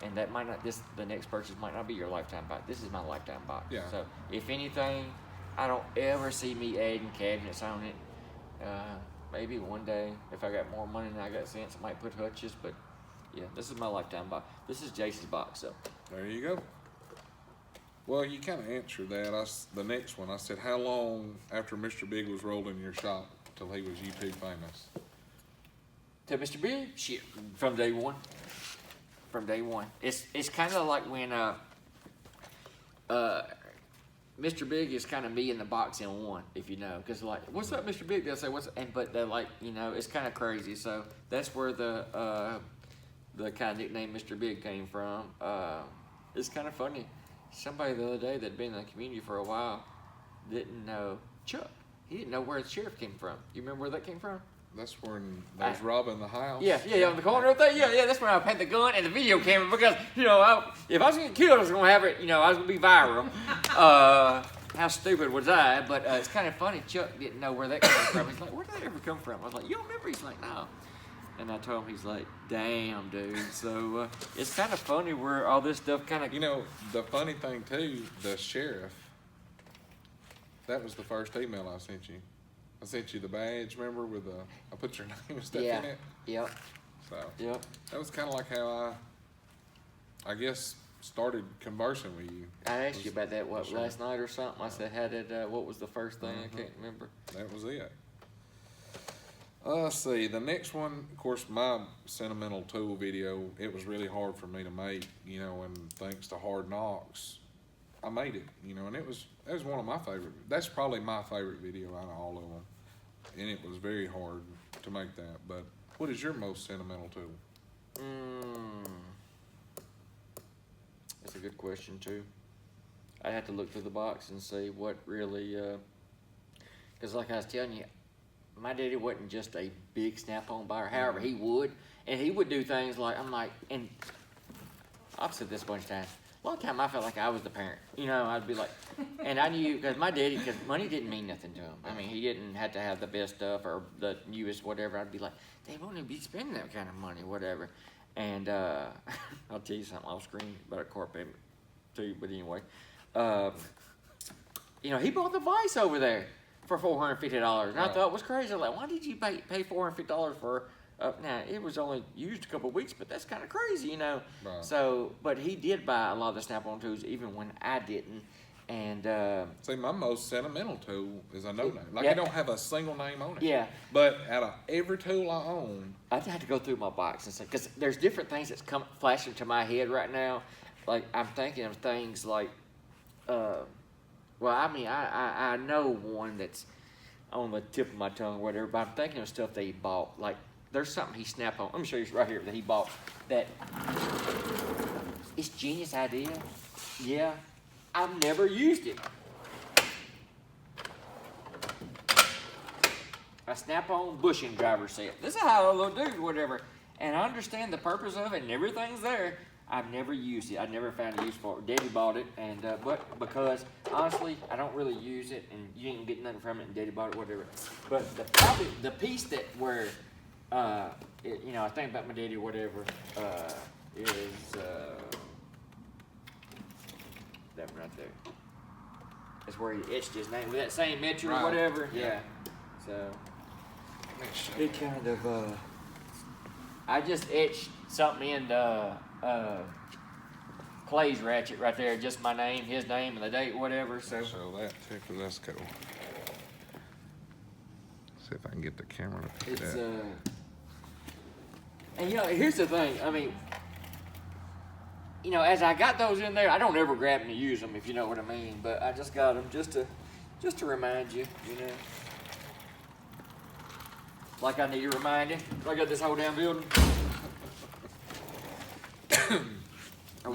And that might not. The next purchase might not be your lifetime box. This is my lifetime box. Yeah. So if anything, I don't ever see me adding cabinets on it. Maybe one day, if I got more money than I got sense, I might put hutches. But yeah, this is my lifetime box. This is Jason's box. So There you go. Well, you kind of answered that. The next one, I said, how long after Mr. Big was rolling your shop till he was YouTube famous? to Mr. Big, shit, from day one. From day one, it's kind of like when Mr. Big is kind of me in the box in one, if you know, because like, what's up, Mr. Big? They'll say but they're like, it's kind of crazy. So that's where the kind of nickname Mr. Big came from. It's kind of funny. Somebody the other day that'd been in the community for a while didn't know Chuck. He didn't know where the sheriff came from. You remember where that came from? That's when they was robbing the house. Yeah, on the corner of that. Yeah, that's when I had the gun and the video camera because, if I was going to get killed, I was going to have it, I was going to be viral. How stupid was I? But it's kind of funny. Chuck didn't know where that came from. He's like, where did that ever come from? I was like, you don't remember? He's like, no. And I told him, he's like, damn, dude. So it's kind of funny where all this stuff kind of... The funny thing, too, the sheriff, that was the first email I sent you. I sent you the badge, remember, with I put your name and stuff in it. Yep. So Yep. that was kind of like how I guess, started conversing with you. I asked you about that, Sure. last night or something? I said, how did, what was the first thing? I can't remember. That was it. Let's see, the next one, of course, my Sentimental tool video, it was really hard for me to make, and thanks to Hard Knocks, I made it, and it was one of my favorite. That's probably my favorite video out of all of them, and it was very hard to make that. But what is your most sentimental tool? That's a good question too. I have to look through the box and see what really, because like I was telling you, my daddy wasn't just a big Snap-on buyer. However, he would, and he would do things like, and I've said this a bunch of times. A lot of time I felt like I was the parent. I'd be like, and I knew, because my daddy, because money didn't mean nothing to him. I mean, he didn't have to have the best stuff or the newest whatever. I'd be like, they won't even be spending that kind of money, whatever. And I'll tell you something off screen about a car payment too, but anyway. He bought the Vice over there for $450. And I thought it was crazy. I'm like, why did you pay $450 for now, it was only used a couple of weeks, but that's kind of crazy, Right. So, but he did buy a lot of the Snap-on tools, even when I didn't. And See, my most sentimental tool is a no-name. Like, Yeah. I don't have a single name on it. Yeah. But out of every tool I own, I'd have to go through my box and say, because there's different things that's flashing to my head right now. Like, I'm thinking of things like, I know one that's on the tip of my tongue or whatever, but I'm thinking of stuff that he bought. Like, there's something he snapped on. Let me show you right here that he bought. That it's a genius idea. Yeah, I've never used it. A Snap-on bushing driver set. This is how a little dude, whatever. And I understand the purpose of it, and everything's there. I've never used it. I never found a use for it. Daddy bought it, and but because honestly, I don't really use it, and you ain't gonna get nothing from it. And Daddy bought it, whatever. But probably the piece that where, I think about my daddy, or whatever, is that one right there. That's where he etched his name with that same metric or whatever. Yeah. So it kind of I just etched something in the Clay's ratchet right there, just my name, his name, and the date, whatever. So that too, that's cool. See if I can get the camera to pick it's that. and here's the thing. I mean, as I got those in there, I don't ever grab them to use them, if you know what I mean. But I just got them just to remind you, Like I need to remind you. I got this whole damn building. Are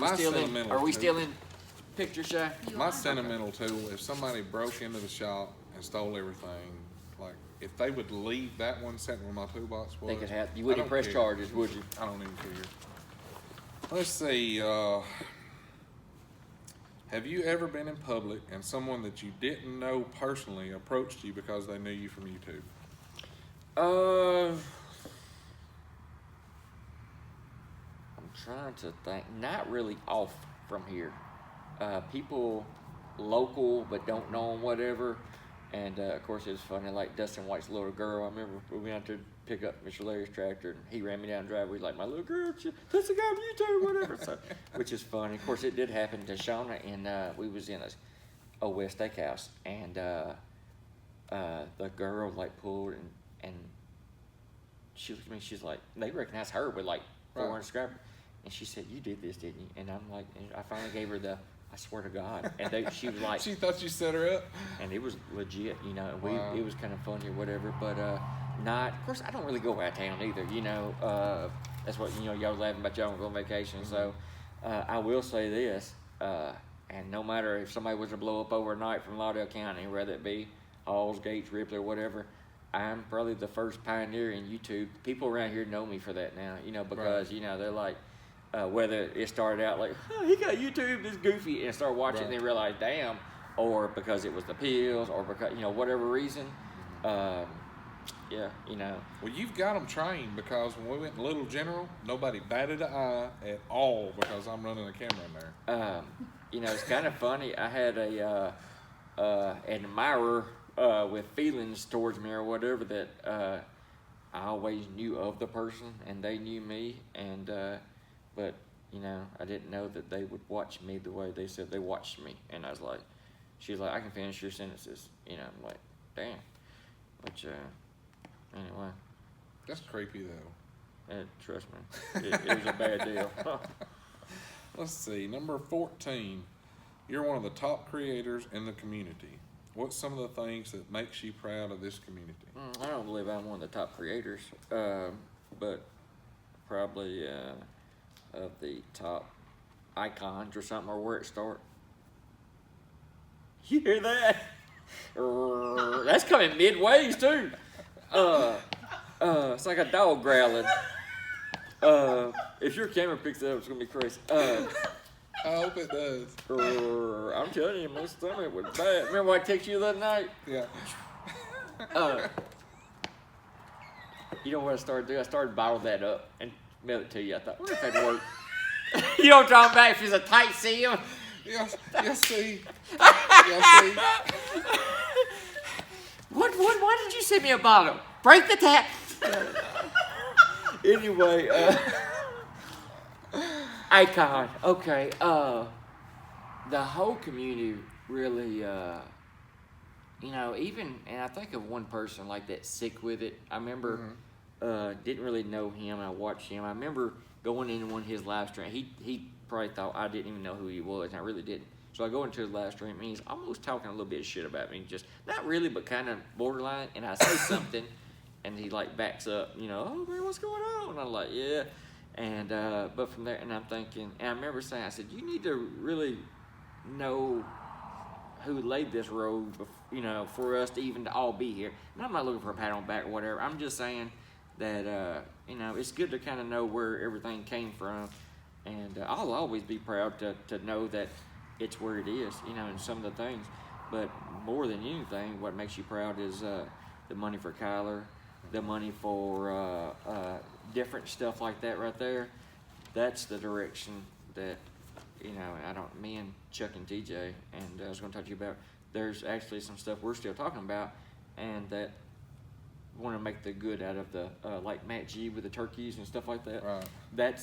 we still in picture, Shaq? My sentimental tool, if somebody broke into the shop and stole everything, like if they would leave that one sitting where my toolbox was, They could have. You wouldn't press charges, would you? I don't even care. Let's see. Have you ever been in public and someone that you didn't know personally approached you because they knew you from YouTube? I'm trying to think. Not really off from here. People local but don't know them, whatever. And of course, it was funny. Like Dustin White's little girl. I remember we went out to pick up Mr. Larry's tractor, and he ran me down the driveway. He's like, "My little girl, that's the guy on YouTube, whatever." So, which is funny. Of course, it did happen to Shauna, and we was in a West Steakhouse, and the girl like pulled and she looked at me. She's like, they recognized her with like 400 subscribers, and she said, "You did this, didn't you?" And I'm like, and I finally gave her the. I swear to God. And she was like... She thought you set her up? And it was legit, It was kind of funny or whatever. But not... Of course, I don't really go out of town either, That's what, y'all laughing about y'all going on vacation. So I will say this. And no matter if somebody was to blow up overnight from Lauderdale County, whether it be Halls, Gates, Ripley, or whatever, I'm probably the first pioneer in YouTube. People around here know me for that now, because, they're like... whether it started out like, oh, he got YouTube, this goofy, and started watching and then realized, damn, or because it was the pills, or because, whatever reason. Well, you've got them trained, because when we went to Little General, nobody batted an eye at all because I'm running a camera in there. It's kind of funny. I had an admirer with feelings towards me or whatever that I always knew of the person, and they knew me, and but, I didn't know that they would watch me the way they said they watched me. And I was like, she's like, I can finish your sentences. I'm like, damn. Which, anyway. That's creepy, though. Trust me. It was a bad deal. Let's see. Number 14. You're one of the top creators in the community. What's some of the things that makes you proud of this community? I don't believe I'm one of the top creators. But probably... of the top icons or something, or where it starts. You hear that? That's coming midways too. It's like a dog growling. If your camera picks it up, it's gonna be crazy. I hope it does. I'm telling you, my stomach was bad. Remember when I texted you the other night? Yeah. You know what I started doing? I started bottling that up and mail it to you. I thought, what if that'd work? You know what I'm talking about? If it's a tight seal. Yes, see. Yes, see. Why did you send me a bottle? Break the tap. Anyway, icon. Okay. The whole community really, even, and I think of one person like that sick with it. I remember, didn't really know him. I watched him. I remember going into one of his live streams. He probably thought I didn't even know who he was, and I really didn't. So I go into his live stream, and he's almost talking a little bit of shit about me. Just, not really, but kind of borderline. And I say something, and he like backs up, oh man, what's going on? And I'm like, yeah. And, but from there, and I'm thinking, and I remember saying, I said, you need to really know who laid this road, for us to even to all be here. And I'm not looking for a pat on the back or whatever. I'm just saying that, it's good to kind of know where everything came from. And I'll always be proud to know that it's where it is, you know, in some of the things. But more than anything, what makes you proud is the money for Kyler, the money for different stuff like that right there. That's the direction that, you know, me and Chuck and TJ, and I was going to talk to you about, there's actually some stuff we're still talking about, and that want to make the good out of the, like Matt G with the turkeys and stuff like that. Right.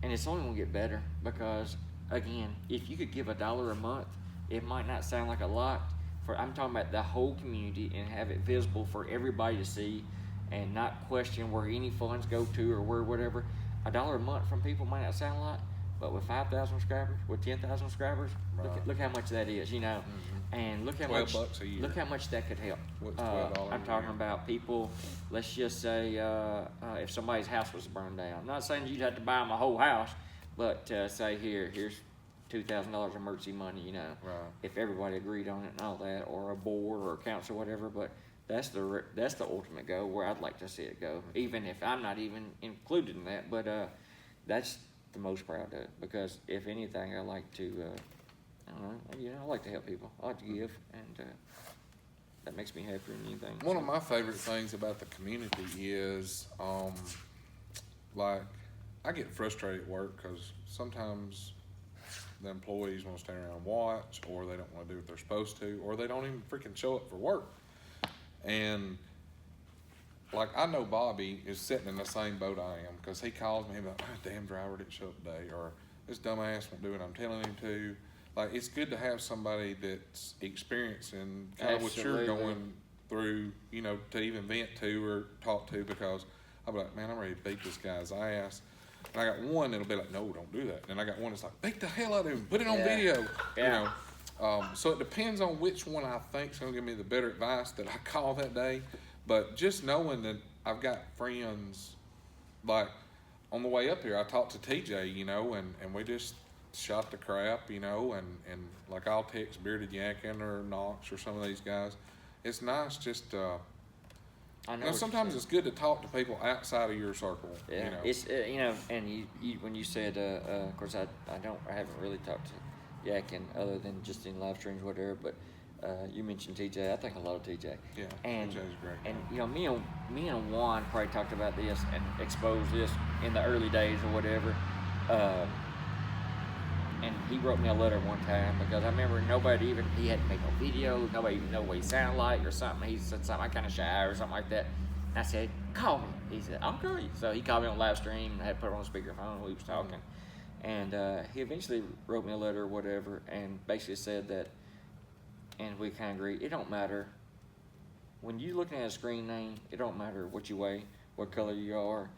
And it's only going to get better because, again, if you could give $1 a month, it might not sound like a lot. I'm talking about the whole community and have it visible for everybody to see and not question where any funds go to or where whatever. $1 a month from people might not sound a lot, but with 5,000 subscribers, with 10,000 subscribers, Right. look how much that is, you know. And look how much $12 a year. look how much that could help. What's $12 I'm a talking year? about people. Let's just say if somebody's house was burned down. I'm not saying you'd have to buy them a whole house, but say here's $2,000 emergency money. You know, Right. if everybody agreed on it and all that, or a board or a council, whatever. But that's the ultimate goal where I'd like to see it go. Even if I'm not even included in that, but that's the most proud of because if anything, I like to. I don't know, you know, I like to help people. I like to give, and that makes me happier than anything. One of my favorite things about the community is, like, I get frustrated at work because sometimes the employees want to stand around and watch, or they don't want to do what they're supposed to, or they don't even freaking show up for work. And, like, I know Bobby is sitting in the same boat I am because he calls me about, oh, damn driver didn't show up today, or this dumbass won't do what I'm telling him to. Like, it's good to have somebody that's experiencing kind of what you're Absolutely. going through, you know, to even vent to or talk to, because I'll be like, man, I'm ready to beat this guy's ass. And I got one that'll be like, no, don't do that. And I got one that's like, beat the hell out of him, put it on Yeah. video, Yeah. you know. So it depends on which one I think's gonna give me the better advice that I call that day. But just knowing that I've got friends, like on the way up here, I talked to TJ, you know, and we just shot the crap, you know, and like I'll text Bearded Yakin or Knox or some of these guys. It's nice just, I know you know, what sometimes you're it's good to talk to people outside of your circle, saying. Yeah, you know. it's you know, and you when you said, of course I haven't really talked to Yakin other than just in live streams, whatever. But you mentioned TJ. I think a lot of TJ. Yeah, and TJ's great. and you know, me and Juan probably talked about this and exposed this in the early days or whatever. And he wrote me a letter one time because I remember he hadn't made no video, nobody even knew what he sounded like or something. He said something, I kind of shy or something like that. And I said, call me. He said, I'll call you. So he called me on live stream and I had put it on speakerphone. We was talking. And he eventually wrote me a letter or whatever and basically said that, and we kind of agreed, it don't matter. When you're looking at a screen name, it don't matter what you weigh, what color you are,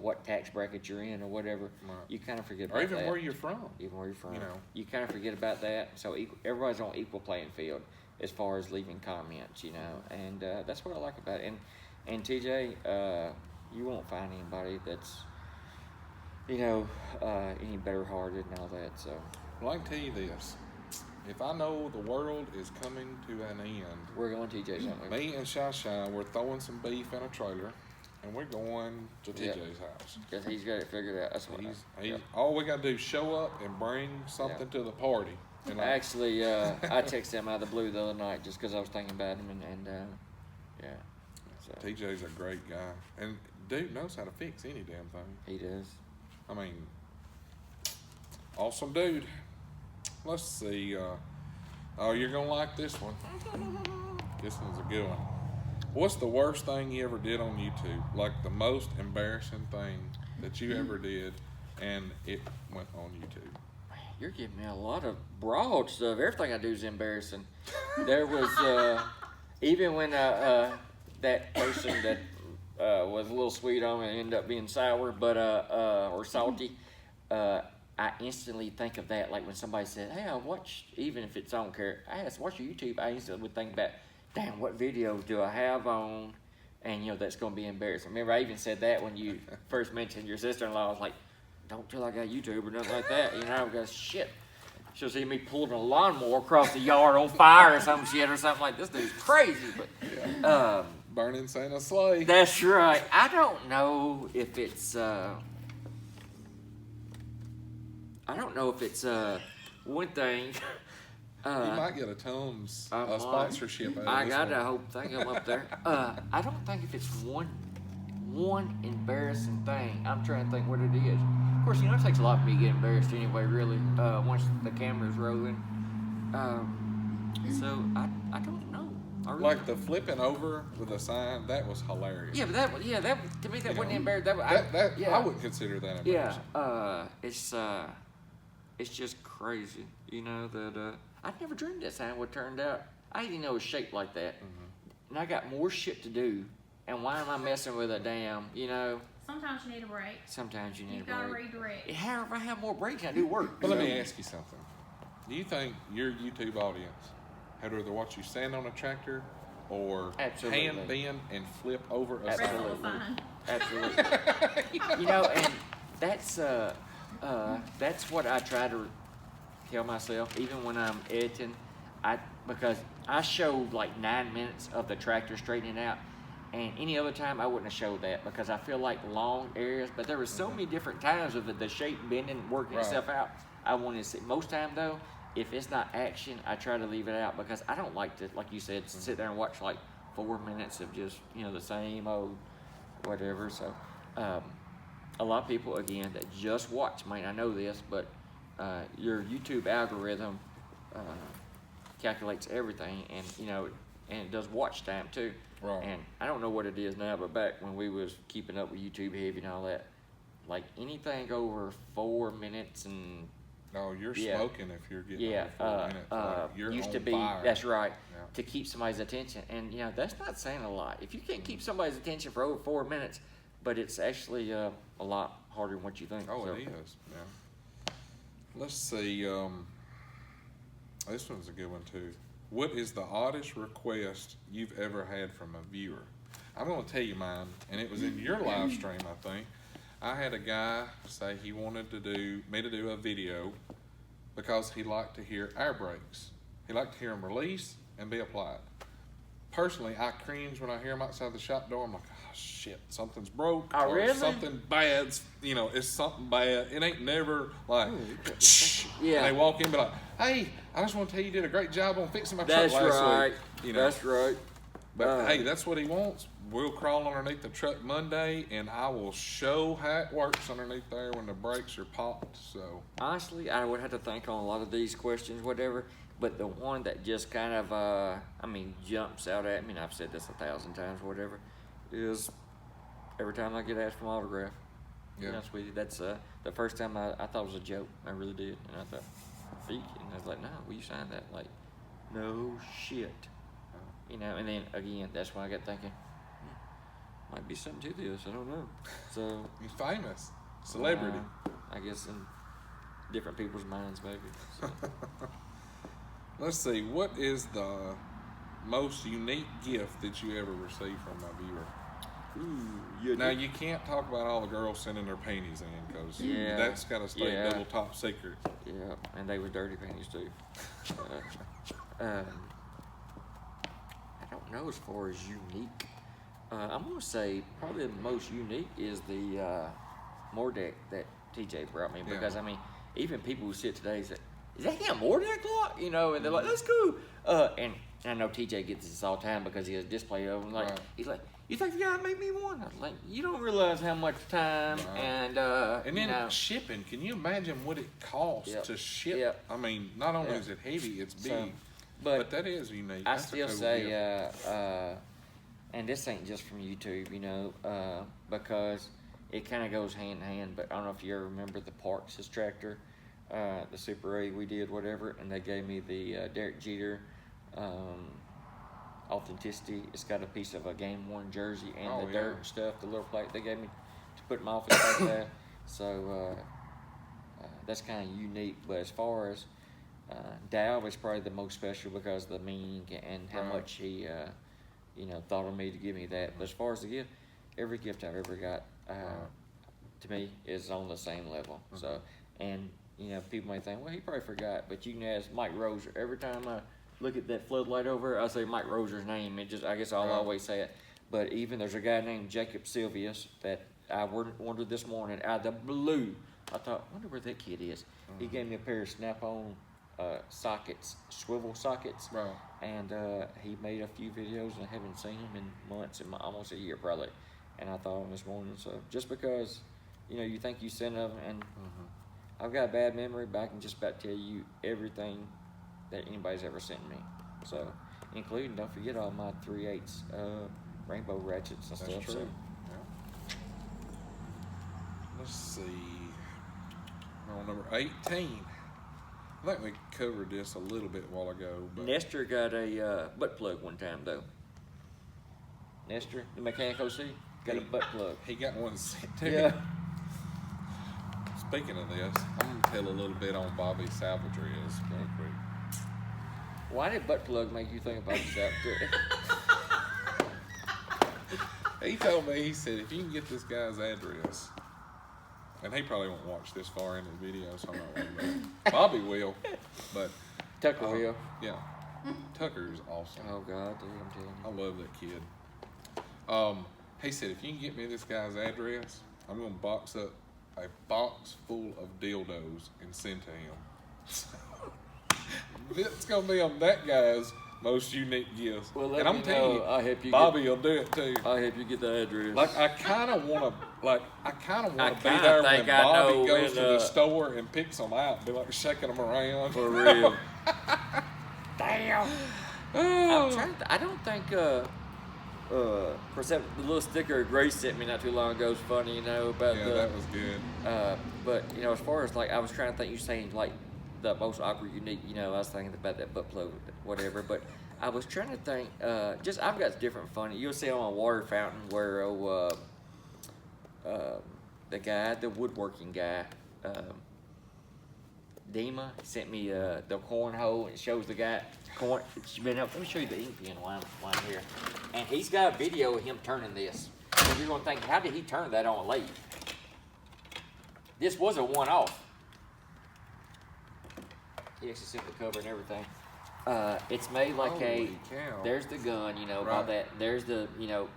what tax bracket you're in or whatever. Right. You kind of forget about Or even that. where you're from. Even where you're from. You know. You kind of forget about that. So everybody's on equal playing field as far as leaving comments, you know. And that's what I like about it. And TJ, you won't find anybody that's, you know, any better hearted and all that. So Well, I can tell you this. If I know the world is coming to an end, we're going TJ's, aren't we? me and Shai, we're throwing some beef in a trailer, and we're going to Yeah. TJ's house. Because he's got it figured out. That's what He's all we gotta do is show up and bring something to the party. And like, Actually, I texted him out of the blue the other night just because I was thinking about him and yeah. So TJ's a great guy, and dude knows how to fix any damn thing. he does. I mean, awesome dude. Let's see. Oh, you're gonna like this one. This one's a good one. What's the worst thing you ever did on YouTube? Like the most embarrassing thing that you ever did, and it went on YouTube. You're giving me a lot of broad stuff. Everything I do is embarrassing. There was even when that person that was a little sweet on me ended up being sour, but or salty. I instantly think of that, like when somebody said, "Hey, I watch," even if it's on care. I asked, "Watch your YouTube." I instantly would think about, "Damn, what videos do I have on?" And you know that's going to be embarrassing. Remember, I even said that when you first mentioned your sister-in-law. I was like, "Don't tell I got YouTube or nothing like that," you know, because shit, she'll see me pulling a lawnmower across the yard on fire or some shit or something like this. Dude's crazy, but Burning Santa sleigh. that's right. I don't know if it's I don't know if it's one thing. You might get a Tums I might. sponsorship out of I this gotta one. think I'm up there. I don't think if it's one embarrassing thing. I'm trying to think what it is. Of course, it takes a lot for me to get embarrassed anyway. Really, once the camera's rolling. So I don't know. I really Like the flipping over with a sign, that was hilarious. Yeah, but that to me that wasn't embarrassing. I wouldn't consider that embarrassing. It's just crazy, that I'd never dreamed that sign would turned out. I didn't know it was shaped like that, and I got more shit to do. And why am I messing with a damn, Sometimes you need a break. Sometimes you need You've a got to break. redirect. How if I have more breaks, I do work. But let me ask you something. Do you think your YouTube audience had rather watch you stand on a tractor or Absolutely. hand bend and flip over a sign? Absolutely. Absolutely. And that's what I try to tell myself, even when I'm editing, because I showed like 9 minutes of the tractor straightening out, and any other time I wouldn't have showed that because I feel like long areas, but there were so many different times of the shape bending, working itself out. I wanted to see. Most time though, if it's not action, I try to leave it out because I don't like to, like you said, sit there and watch like 4 minutes of just, the same old whatever. So, a lot of people, again, that just watch might not know this, but your YouTube algorithm calculates everything, and and it does watch time too. Right. And I don't know what it is now, but back when we was keeping up with YouTube heavy and all that, like anything over 4 minutes and No, you're smoking if you're getting over 4 minutes. Like, you're used on to be fire. that's right Yeah. to keep somebody's attention, and that's not saying a lot. If you can't keep somebody's attention for over 4 minutes, but it's actually a lot harder than what you think. Oh, so. it is. Yeah. Let's see. This one's a good one too. What is the oddest request you've ever had from a viewer? I'm going to tell you mine, and it was in your live stream, I think. I had a guy say he wanted me to do a video because he liked to hear air brakes. He liked to hear them release and be applied. Personally, I cringe when I hear them outside the shop door. I'm like, oh shit, something's broke. Oh, or really? something bad's, it's something bad. It ain't never like, Yeah. And they walk in and be like, hey, I just want to tell you did a great job on fixing my That's truck last right. week. That's right. But hey, that's what he wants. We'll crawl underneath the truck Monday, and I will show how it works underneath there when the brakes are popped. So Honestly, I would have to think on a lot of these questions, whatever. But the one that just kind of, jumps out at me, and I've said this 1,000 times, whatever, is every time I get asked for an autograph. To be Yeah. honest with you, that's the first time I thought it was a joke. I really did. And I thought, are you kidding? I was like, no, will you sign that? Like, no shit. And then, again, that's when I got thinking, might be something to this. I don't know. So he's famous, celebrity. I guess in different people's minds, maybe. So. Let's see. What is the most unique gift that you ever received from a viewer? Ooh, Now you can't talk about all the girls sending their panties in because Yeah. that's got to stay Yeah. double top secret. Yeah, and they were dirty panties too. I don't know as far as unique. I'm gonna say probably the most unique is the Mordeck that TJ brought me because even people who sit today say, "Is that a Mordeck lock?" And they're like, "That's cool." And I know TJ gets this all the time because he has a display of them. Like he's like, "You think the guy made me one?" I was like, "You don't realize how much time and then shipping. Can you imagine what it costs to ship? Yep. I mean, not only is it heavy, it's big, So, but that is unique. I That's a still cool say, gift. and this ain't just from YouTube, because it kind of goes hand in hand. But I don't know if you ever remember the Parks' tractor, the Super A we did, whatever, and they gave me the Derek Jeter Authenticity. It's got a piece of a game-worn jersey and the dirt and stuff, the little plate they gave me to put in my office like that. So that's kind of unique. But as far as Dow is probably the most special because of the meaning and how much he, thought of me to give me that. But as far as the gift, every gift I've ever got, to me, is on the same level. So, and people may think, well, he probably forgot, but you can ask Mike Roser. Every time I look at that floodlight over, I say Mike Roser's name. I guess I'll always say it. But even there's a guy named Jacob Silvius that I wondered this morning out of the blue I thought, I wonder where that kid is. He gave me a pair of Snap-on sockets, swivel sockets. Right. And he made a few videos, and I haven't seen him in months, almost a year probably. And I thought of him this morning. So just because, you think you sent them, and I've got a bad memory, but I can just about tell you everything that anybody's ever sent me. So, including, don't forget all my 3/8 rainbow ratchets and That's stuff. true. So. Yeah. Let's see. On number 18. I think we covered this a little bit a while ago. But Nestor got a butt plug one time, though. Nestor, the mechanic OC, got a butt plug. He got one sent to Yeah. me. Speaking of this, I'm going to tell a little bit on Bobby Salvador real quick. Why did butt plug make you think about yourself? He told me, he said, if you can get this guy's address, and he probably won't watch this far into the video, so I'm not worried about it. Bobby will, but Tucker will. yeah, Tucker is awesome. Oh God, dude, I'm telling I you. love that kid. He said, if you can get me this guy's address, I'm gonna box up a box full of dildos and send to him. It's gonna be on that guy's most unique gifts. Well, let and I'm me telling know. you, I'll help you Bobby will do it too. I'll help you get the address. Like I kind of want to, I be kinda there when think I know Bobby goes when, to the store and picks them out, be like shaking them around. For real. Damn. I'm trying to, I don't think, of course, that the little sticker Grace sent me not too long ago was funny, about Yeah, the. that was good. But as far as I was trying to think, you saying the most awkward, unique. I was thinking about that butt plug, whatever. But I was trying to think. I've got different funny. You'll see on a water fountain where the guy, the woodworking guy, Dima sent me the cornhole, and it shows the guy corn. Let me show you the ink pen while I'm here. And he's got a video of him turning this. And you're gonna think, how did he turn that on a lathe? This was a one-off. He actually sent the cover and everything. It's made like Holy cow. there's the gun, about Right. that. There's the,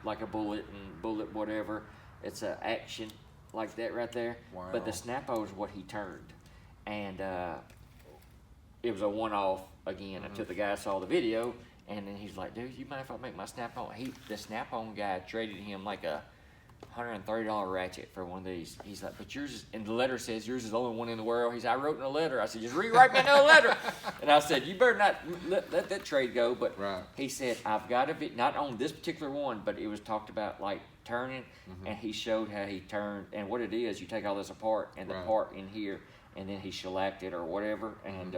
like a bullet and bullet whatever. It's a action like that right there. Wow. But the Snap-O is what he turned. And it was a one-off again until the guy saw the video. And then he's like, dude, you mind if I make my Snap-on? The Snap-on guy traded him like a $130 ratchet for one of these. He's like, but yours is, and the letter says yours is the only one in the world. He said, I wrote in a letter. I said, just rewrite me another letter. And I said, you better not let that trade go. But Right. he said, I've got a bit, not on this particular one, but it was talked about turning, and he showed how he turned. And what it is, you take all this apart, and the Right. part in here, and then he shellacked it or whatever. And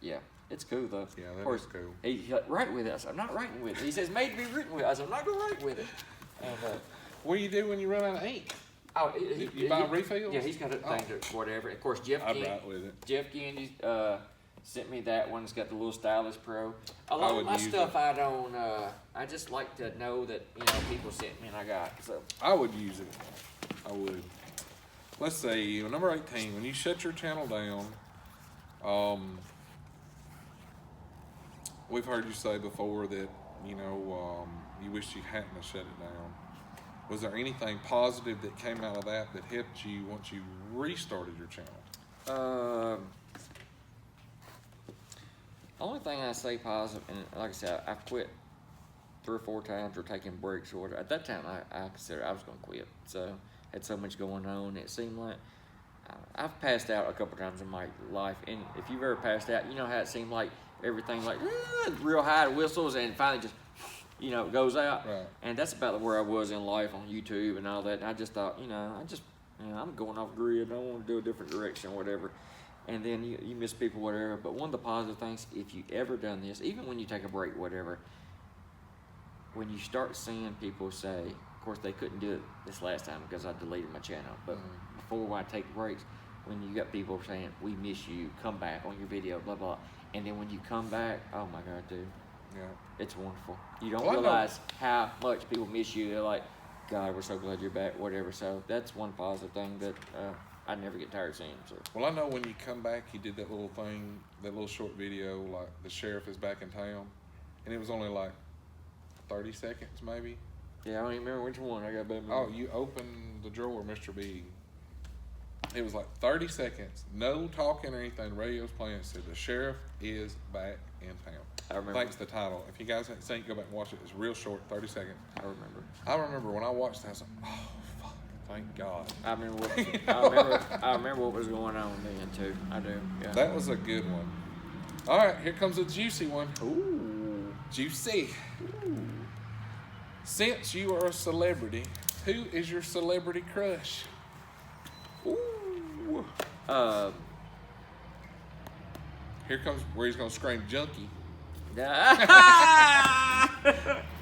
yeah, it's cool though. Yeah, that of course, is cool. He's like, write with it. I said, I'm not writing with it. He says, made to be written with. I said, I'm not going to write with it. And What do you do when you run out of ink? oh, You buy refills? Yeah, he's got a thing to whatever. Of course, I write with it. Jeff Gandy sent me that one. It's got the little Stylus Pro. A I lot of would my use stuff I don't. I just like to know that people sent me and I got. So I would use it. I would. Let's see, number 18, when you shut your channel down, we've heard you say before that, you wish you hadn't have shut it down. Was there anything positive that came out of that helped you once you restarted your channel? only thing I say positive, and like I said, I've quit 3 or 4 times or taking breaks or whatever. At that time, I considered I was going to quit. So had so much going on. It seemed like I've passed out a couple times in my life, and if you've ever passed out, you know how it seemed like everything real high whistles, and finally just goes out. Right. And that's about where I was in life on YouTube and all that. And I just thought, I'm going off grid. I want to do a different direction or whatever. And then you miss people, whatever. But one of the positive things, if you ever done this, even when you take a break, whatever, when you start seeing people say, of course they couldn't do it this last time because I deleted my channel, but before when I take breaks, when you got people saying, we miss you, come back on your video, blah, blah. And then when you come back, oh my God, dude. Yeah. It's wonderful. You don't Well, I know- realize how much people miss you. They're like, God, we're so glad you're back, whatever. So that's one positive thing that I never get tired of seeing. So. Well, I know when you come back, you did that little thing, that little short video, like the sheriff is back in town, and it was only like 30 seconds maybe. Yeah, I don't even remember which one. I got bad Oh, memory. you opened the drawer, Mr. B, It was like 30 seconds, no talking or anything. The radio's playing. It said, the sheriff is back in town. I remember. Thanks to the title. If you guys haven't seen it, go back and watch it. It's real short, 30 seconds. I remember. I remember when I watched that, I was like, oh, fuck, thank God. I remember what You I remember what was going on then too. I do. Yeah. That was a good one. All right, here comes a juicy one. Ooh. Juicy. Since you are a celebrity, who is your celebrity crush? Ooh. Here comes where he's gonna scream junkie. Oh.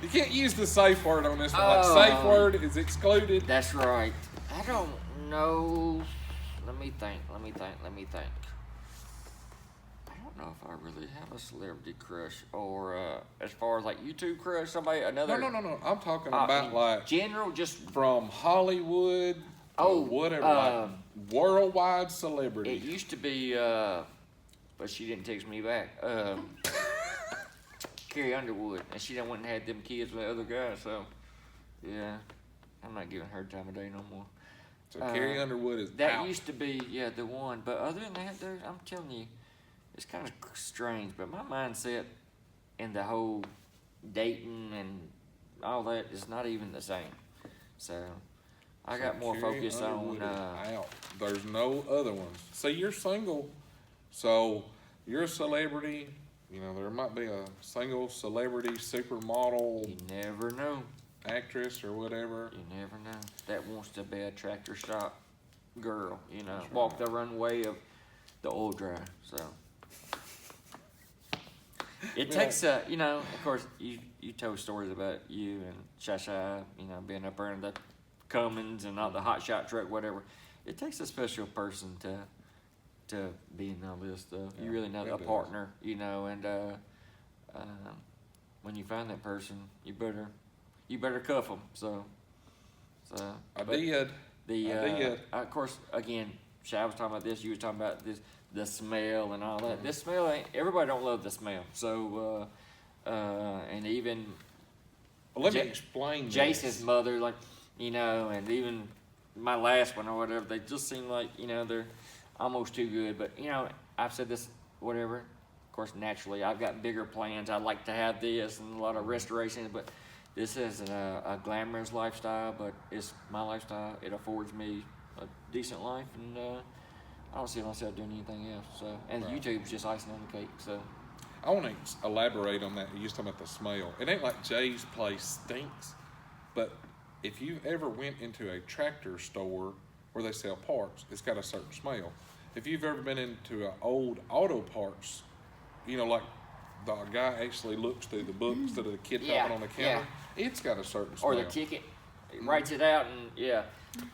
You can't use the safe word on this one. Like, safe word is excluded. That's right. I don't know. Let me think. I don't know if I really have a celebrity crush or as far as like YouTube crush, somebody another. No. I'm talking about like general, just from Hollywood. Or whatever. Like worldwide celebrity. It used to be, but she didn't text me back. Carrie Underwood, and she done went and had them kids with other guys. So, yeah, I'm not giving her time of day no more. So Carrie Underwood is that out. used to be the one. But other than that, I'm telling you, it's kind of strange. But my mindset and the whole dating and all that is not even the same. So I got more Carrie focus Underwood on. is out. There's no other ones. See, you're single, so you're a celebrity. You know, there might be a single celebrity supermodel You never know. actress or whatever. You never know. That wants to be a tractor shop girl. You know, That's walk right. the runway of the oil dry. So it takes you know, of course, you told stories about you and Shasha, you know, being up there in the Cummins and all the hot shot truck, whatever. It takes a special person to be in all this stuff. Yeah, You really know it a does. partner, you know, and when you find that person, you better cuff them. So I but did. The I did. of course, again, Shaq was talking about this. You was talking about this, the smell and all that. Mm-hmm. This smell ain't everybody don't love the smell. So and even Well, let me Ja- explain Jason's this. mother, like, you know, and even my last one or whatever, they just seem like, you know, they're almost too good. But, you know, I've said this, whatever. Of course, naturally, I've got bigger plans. I'd like to have this and a lot of restorations, but this isn't a glamorous lifestyle, but it's my lifestyle. It affords me a decent life, and I don't see myself doing anything else. So, and Right. YouTube's just icing on the cake. So, I want to elaborate on that. You just talking about the smell. It ain't like Jay's place stinks, but if you ever went into a tractor store where they sell parts, it's got a certain smell. If you've ever been into an old auto parts, you know, like the guy actually looks through the book instead of the kid Yeah, talking on the counter, it's got a certain smell. or the ticket writes it out, and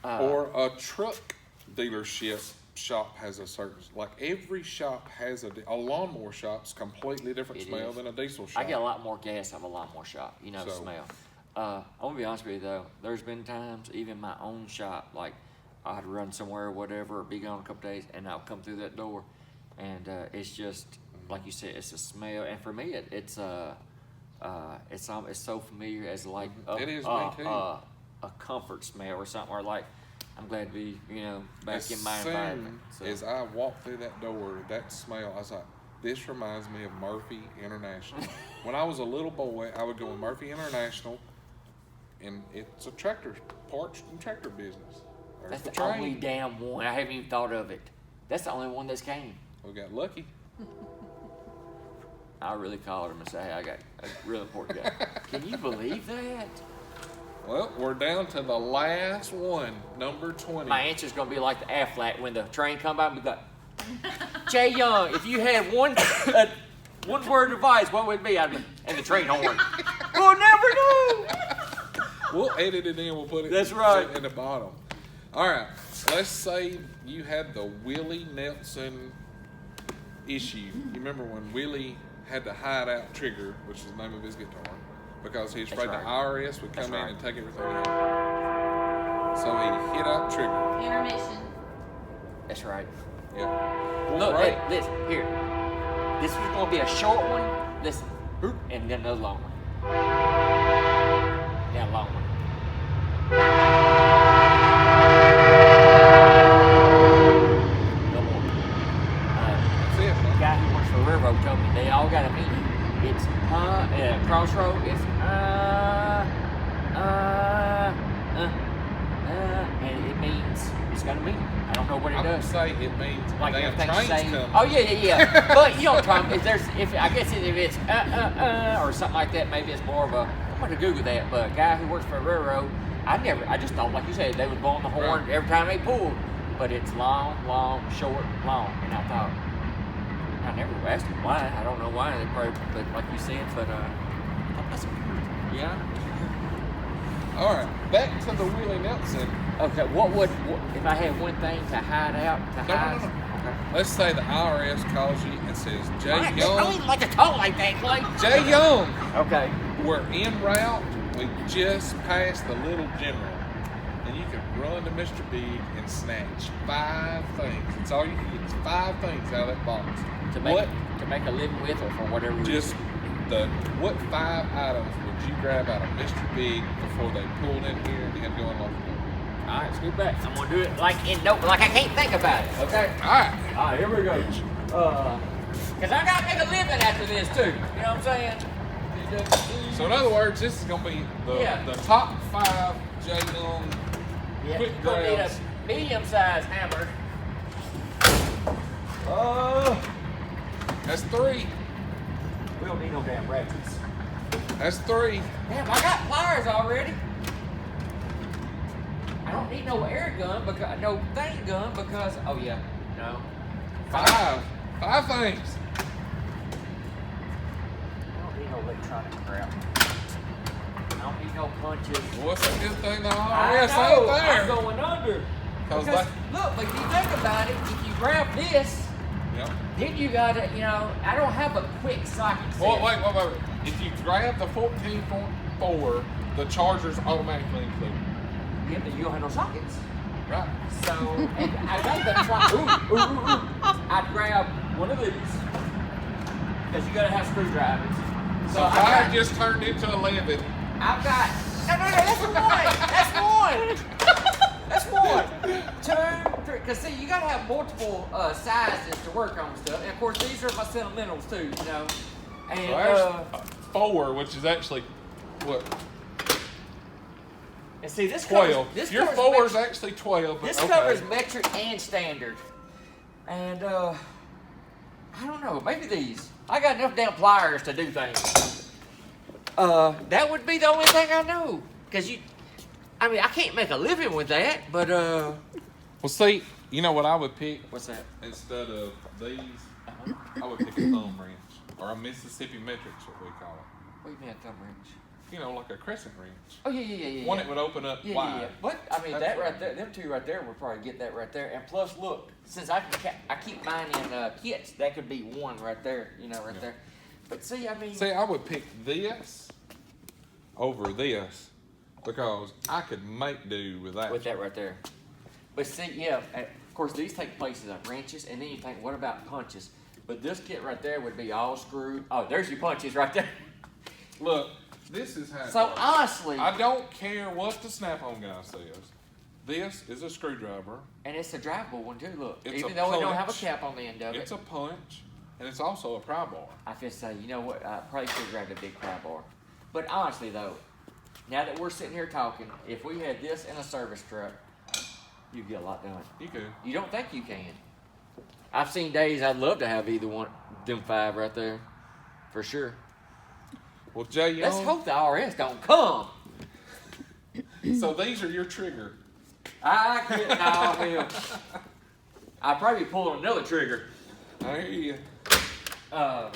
Or a truck dealership shop has a certain, like every shop has a lawnmower shop's completely different It smell is. than a diesel shop. I get a lot more gas out of a lawnmower shop, you know, the So- smell. I'm gonna be honest with you though, there's been times, even my own shop, like I'd run somewhere or whatever, or be gone a couple days, and I'll come through that door, and it's just, like you said, it's a smell, and for me, it's so familiar as like It is me too. a comfort smell or something, or like, I'm glad to be, you know, back As in my soon environment. So. as I walked through that door, that smell, I was like, this reminds me of Murphy International. When I was a little boy, I would go to Murphy International, and it's a tractor, parts and tractor business. There's That's the the train. only damn one. I haven't even thought of it. That's the only one that's came. We got lucky. I really called him and said, hey, I got a real important guy. Can you believe that? Well, we're down to the last one, number 20. My answer's going to be like the Aflac when the train come by and be like, Jay Young, if you had one word advice, what would it be? I'd be, and the train horn. We'll never know. We'll edit it in. We'll put it That's right. in the bottom. All right. Let's say you had the Willie Nelson issue. You remember when Willie had to hide out Trigger, which is the name of his guitar, because he was afraid That's the right. IRS would come That's in right. and take everything out. So he hit out Trigger. Intermission. That's right. Yeah. Well, Look, right. hey, listen, here. This was going to be a short one. Listen. And then another long one. Yeah, long one. It's crossroad. It's and it means it's got a meaning. I don't know what it I would does. say it means Like damn everything's train's saying, coming. oh yeah. But you know, Tom, if I guess if it's or something like that, maybe it's more of a. I'm gonna Google that. But a guy who works for a railroad, I just thought, like you said, they would blow on the horn Right. every time they pulled. But it's long, short, long, and I thought. I never asked him why. I don't know why. They probably, but like you said, but that's yeah. All right, back to the Willie Nelson. Okay, what if I had one thing to hide out? No. Okay. Let's say the IRS calls you and says, Jay I Young, don't like to talk like that, Clay. Jay Young, Okay. we're en route. We just passed the Little General. And you can run to Mr. Big and snatch 5 things. It's all you can get. It's 5 things out of that box. To make a living with, or for whatever reason. Just what 5 items would you grab out of Mr. Big before they pulled in here and then go unlock the door? All right, scoot back. I'm gonna do it like I can't think about it. Okay. All right. All right, here we go. Cause I gotta make a living after this too. You know what I'm saying? So in other words, this is gonna be the top 5 Jay Young quick You're gonna need a grabs. medium-sized hammer. That's 3. We don't need no damn ratchets. That's 3. Damn, I got pliers already. I don't need no air gun no thing gun because no. 5 things. I don't need no electronic crap. I don't need no punches. Well, what's a good thing the I IRS know, ain't there? I'm going under. 'Cause Because look, but if you think about it, if you grab this, Yep. then you gotta, I don't have a quick socket set. Well, wait. If you grab the 14.4, the charger's automatically included. Yeah, but you don't have no sockets. Right. So, and I got the ooh. I'd grab one of these, because you gotta have screwdrivers. So I just turned into 11. I've got, no, that's one. 2, 3, because see, you gotta have multiple sizes to work on stuff. And of course, these are my Sentimentals too, And, So there's 4, which is actually, what, and see, this 12. covers, Your 4 is actually 12. But this okay. covers metric and standard. And, I don't know, maybe these. I got enough damn pliers to do things. That would be the only thing I know. Because I can't make a living with that, but, Well, see, you know what I would pick? what's that? Instead of these, I would pick a thumb wrench. Or a Mississippi metric's what we call it. What do you mean a thumb wrench? You know, like a crescent wrench. Oh, yeah. One that would open up wide. But, That's that what right there, them two right there would probably get that right there. And plus, look, since I keep mine in kits, that could be one right there, there. But see, See, I would pick this over this because I could make do with that. with that right there. But see, of course, these take places of wrenches, and then you think, what about punches? But this kit right there would be all screwed. Oh, there's your punches right there. Look, this is how. it So works. honestly, I don't care what the Snap-on guy says. This is a screwdriver. and it's a drivable one too. Look, It's even a though it don't have a punch. cap on the end of It's it, a punch, and it's also a pry bar. I feel say, you know what? I probably should have grabbed a big pry bar. But honestly, though, now that we're sitting here talking, if we had this in a service truck, you'd get a lot done. You could. You don't think you can? I've seen days I'd love to have either one, them 5 right there, for sure. Well, Jay Young. Let's hope the IRS don't come. So these are your trigger. I will. I'll probably be pulling another trigger. I hear you. I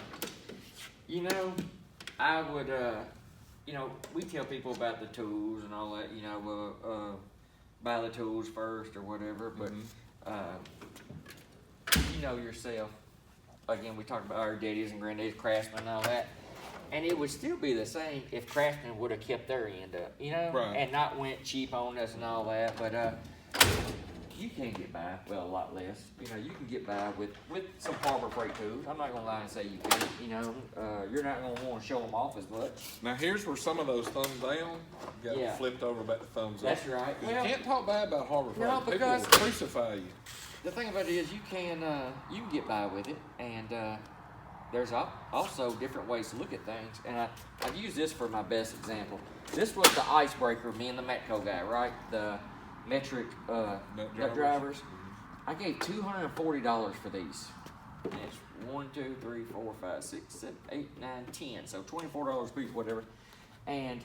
would, we tell people about the tools and all that, buy the tools first or whatever, but, you know yourself, again, we talked about our daddies and granddaddies, craftsmen and all that, and it would still be the same if craftsmen would have kept their end up, Right. and not went cheap on us and all that, but, you can get by, well, a lot less. You can get by with some Harbor Freight tools. I'm not gonna lie and say you can't. You're not gonna want to show them off as much. Now here's where some of those thumbs down got Yeah. flipped over back to thumbs up. That's right. 'Cause Well, you can't talk bad about Harbor Freight. No, People because- will crucify you. the thing about it is you can get by with it, and there's also different ways to look at things, and I've used this for my best example. This was the icebreaker, me and the Metco guy, right? The metric nut drivers. I gave $240 for these. And it's 1, 2, 3, 4, 5, 6, 7, 8, 9, 10. So $24 a piece, whatever. And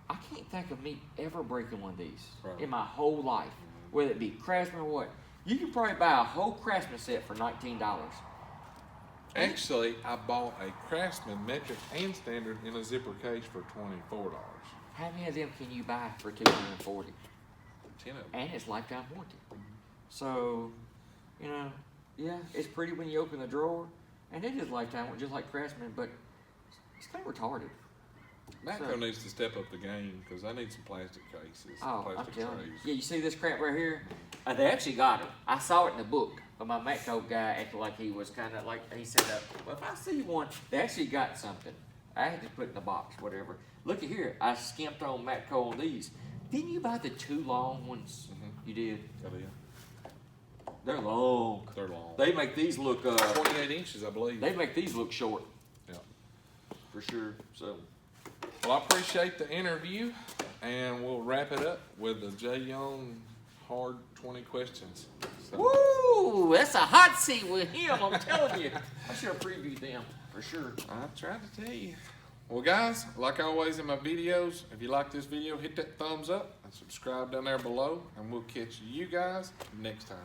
I can't think of me ever breaking one of these in my whole life, whether it be Craftsman or what. You can probably buy a whole Craftsman set for $19. Actually, I bought a Craftsman metric and standard in a zipper case for $24. How many of them can you buy for $240? 10 of them. And it's lifetime warranty. So, you know, yeah, it's pretty when you open the drawer, and it is lifetime warranty, just like Craftsman, but it's kind of retarded. Matco needs to step up the game because I need some plastic cases. Oh, I'm plastic telling you. trays. Yeah, you see this crap right here? They actually got it. I saw it in the book, but my Matco guy acted like he was kind of like, he said, well, if I see one, they actually got something. I had to put it in the box, whatever. Look at here. I skimped on Matco on these. Didn't you buy the 2 long ones? You did? Oh, yeah. They're long. They're long. They make these look, 28 inches, I believe. they make these look short, Yeah. for sure, so. Well, I appreciate the interview, and we'll wrap it up with the Jay Young hard 20 questions. So, Woo! That's a hot seat with him, I'm telling you. I should have previewed them, for sure. I tried to tell you. Well, guys, like always in my videos, if you like this video, hit that thumbs up and subscribe down there below, and we'll catch you guys next time.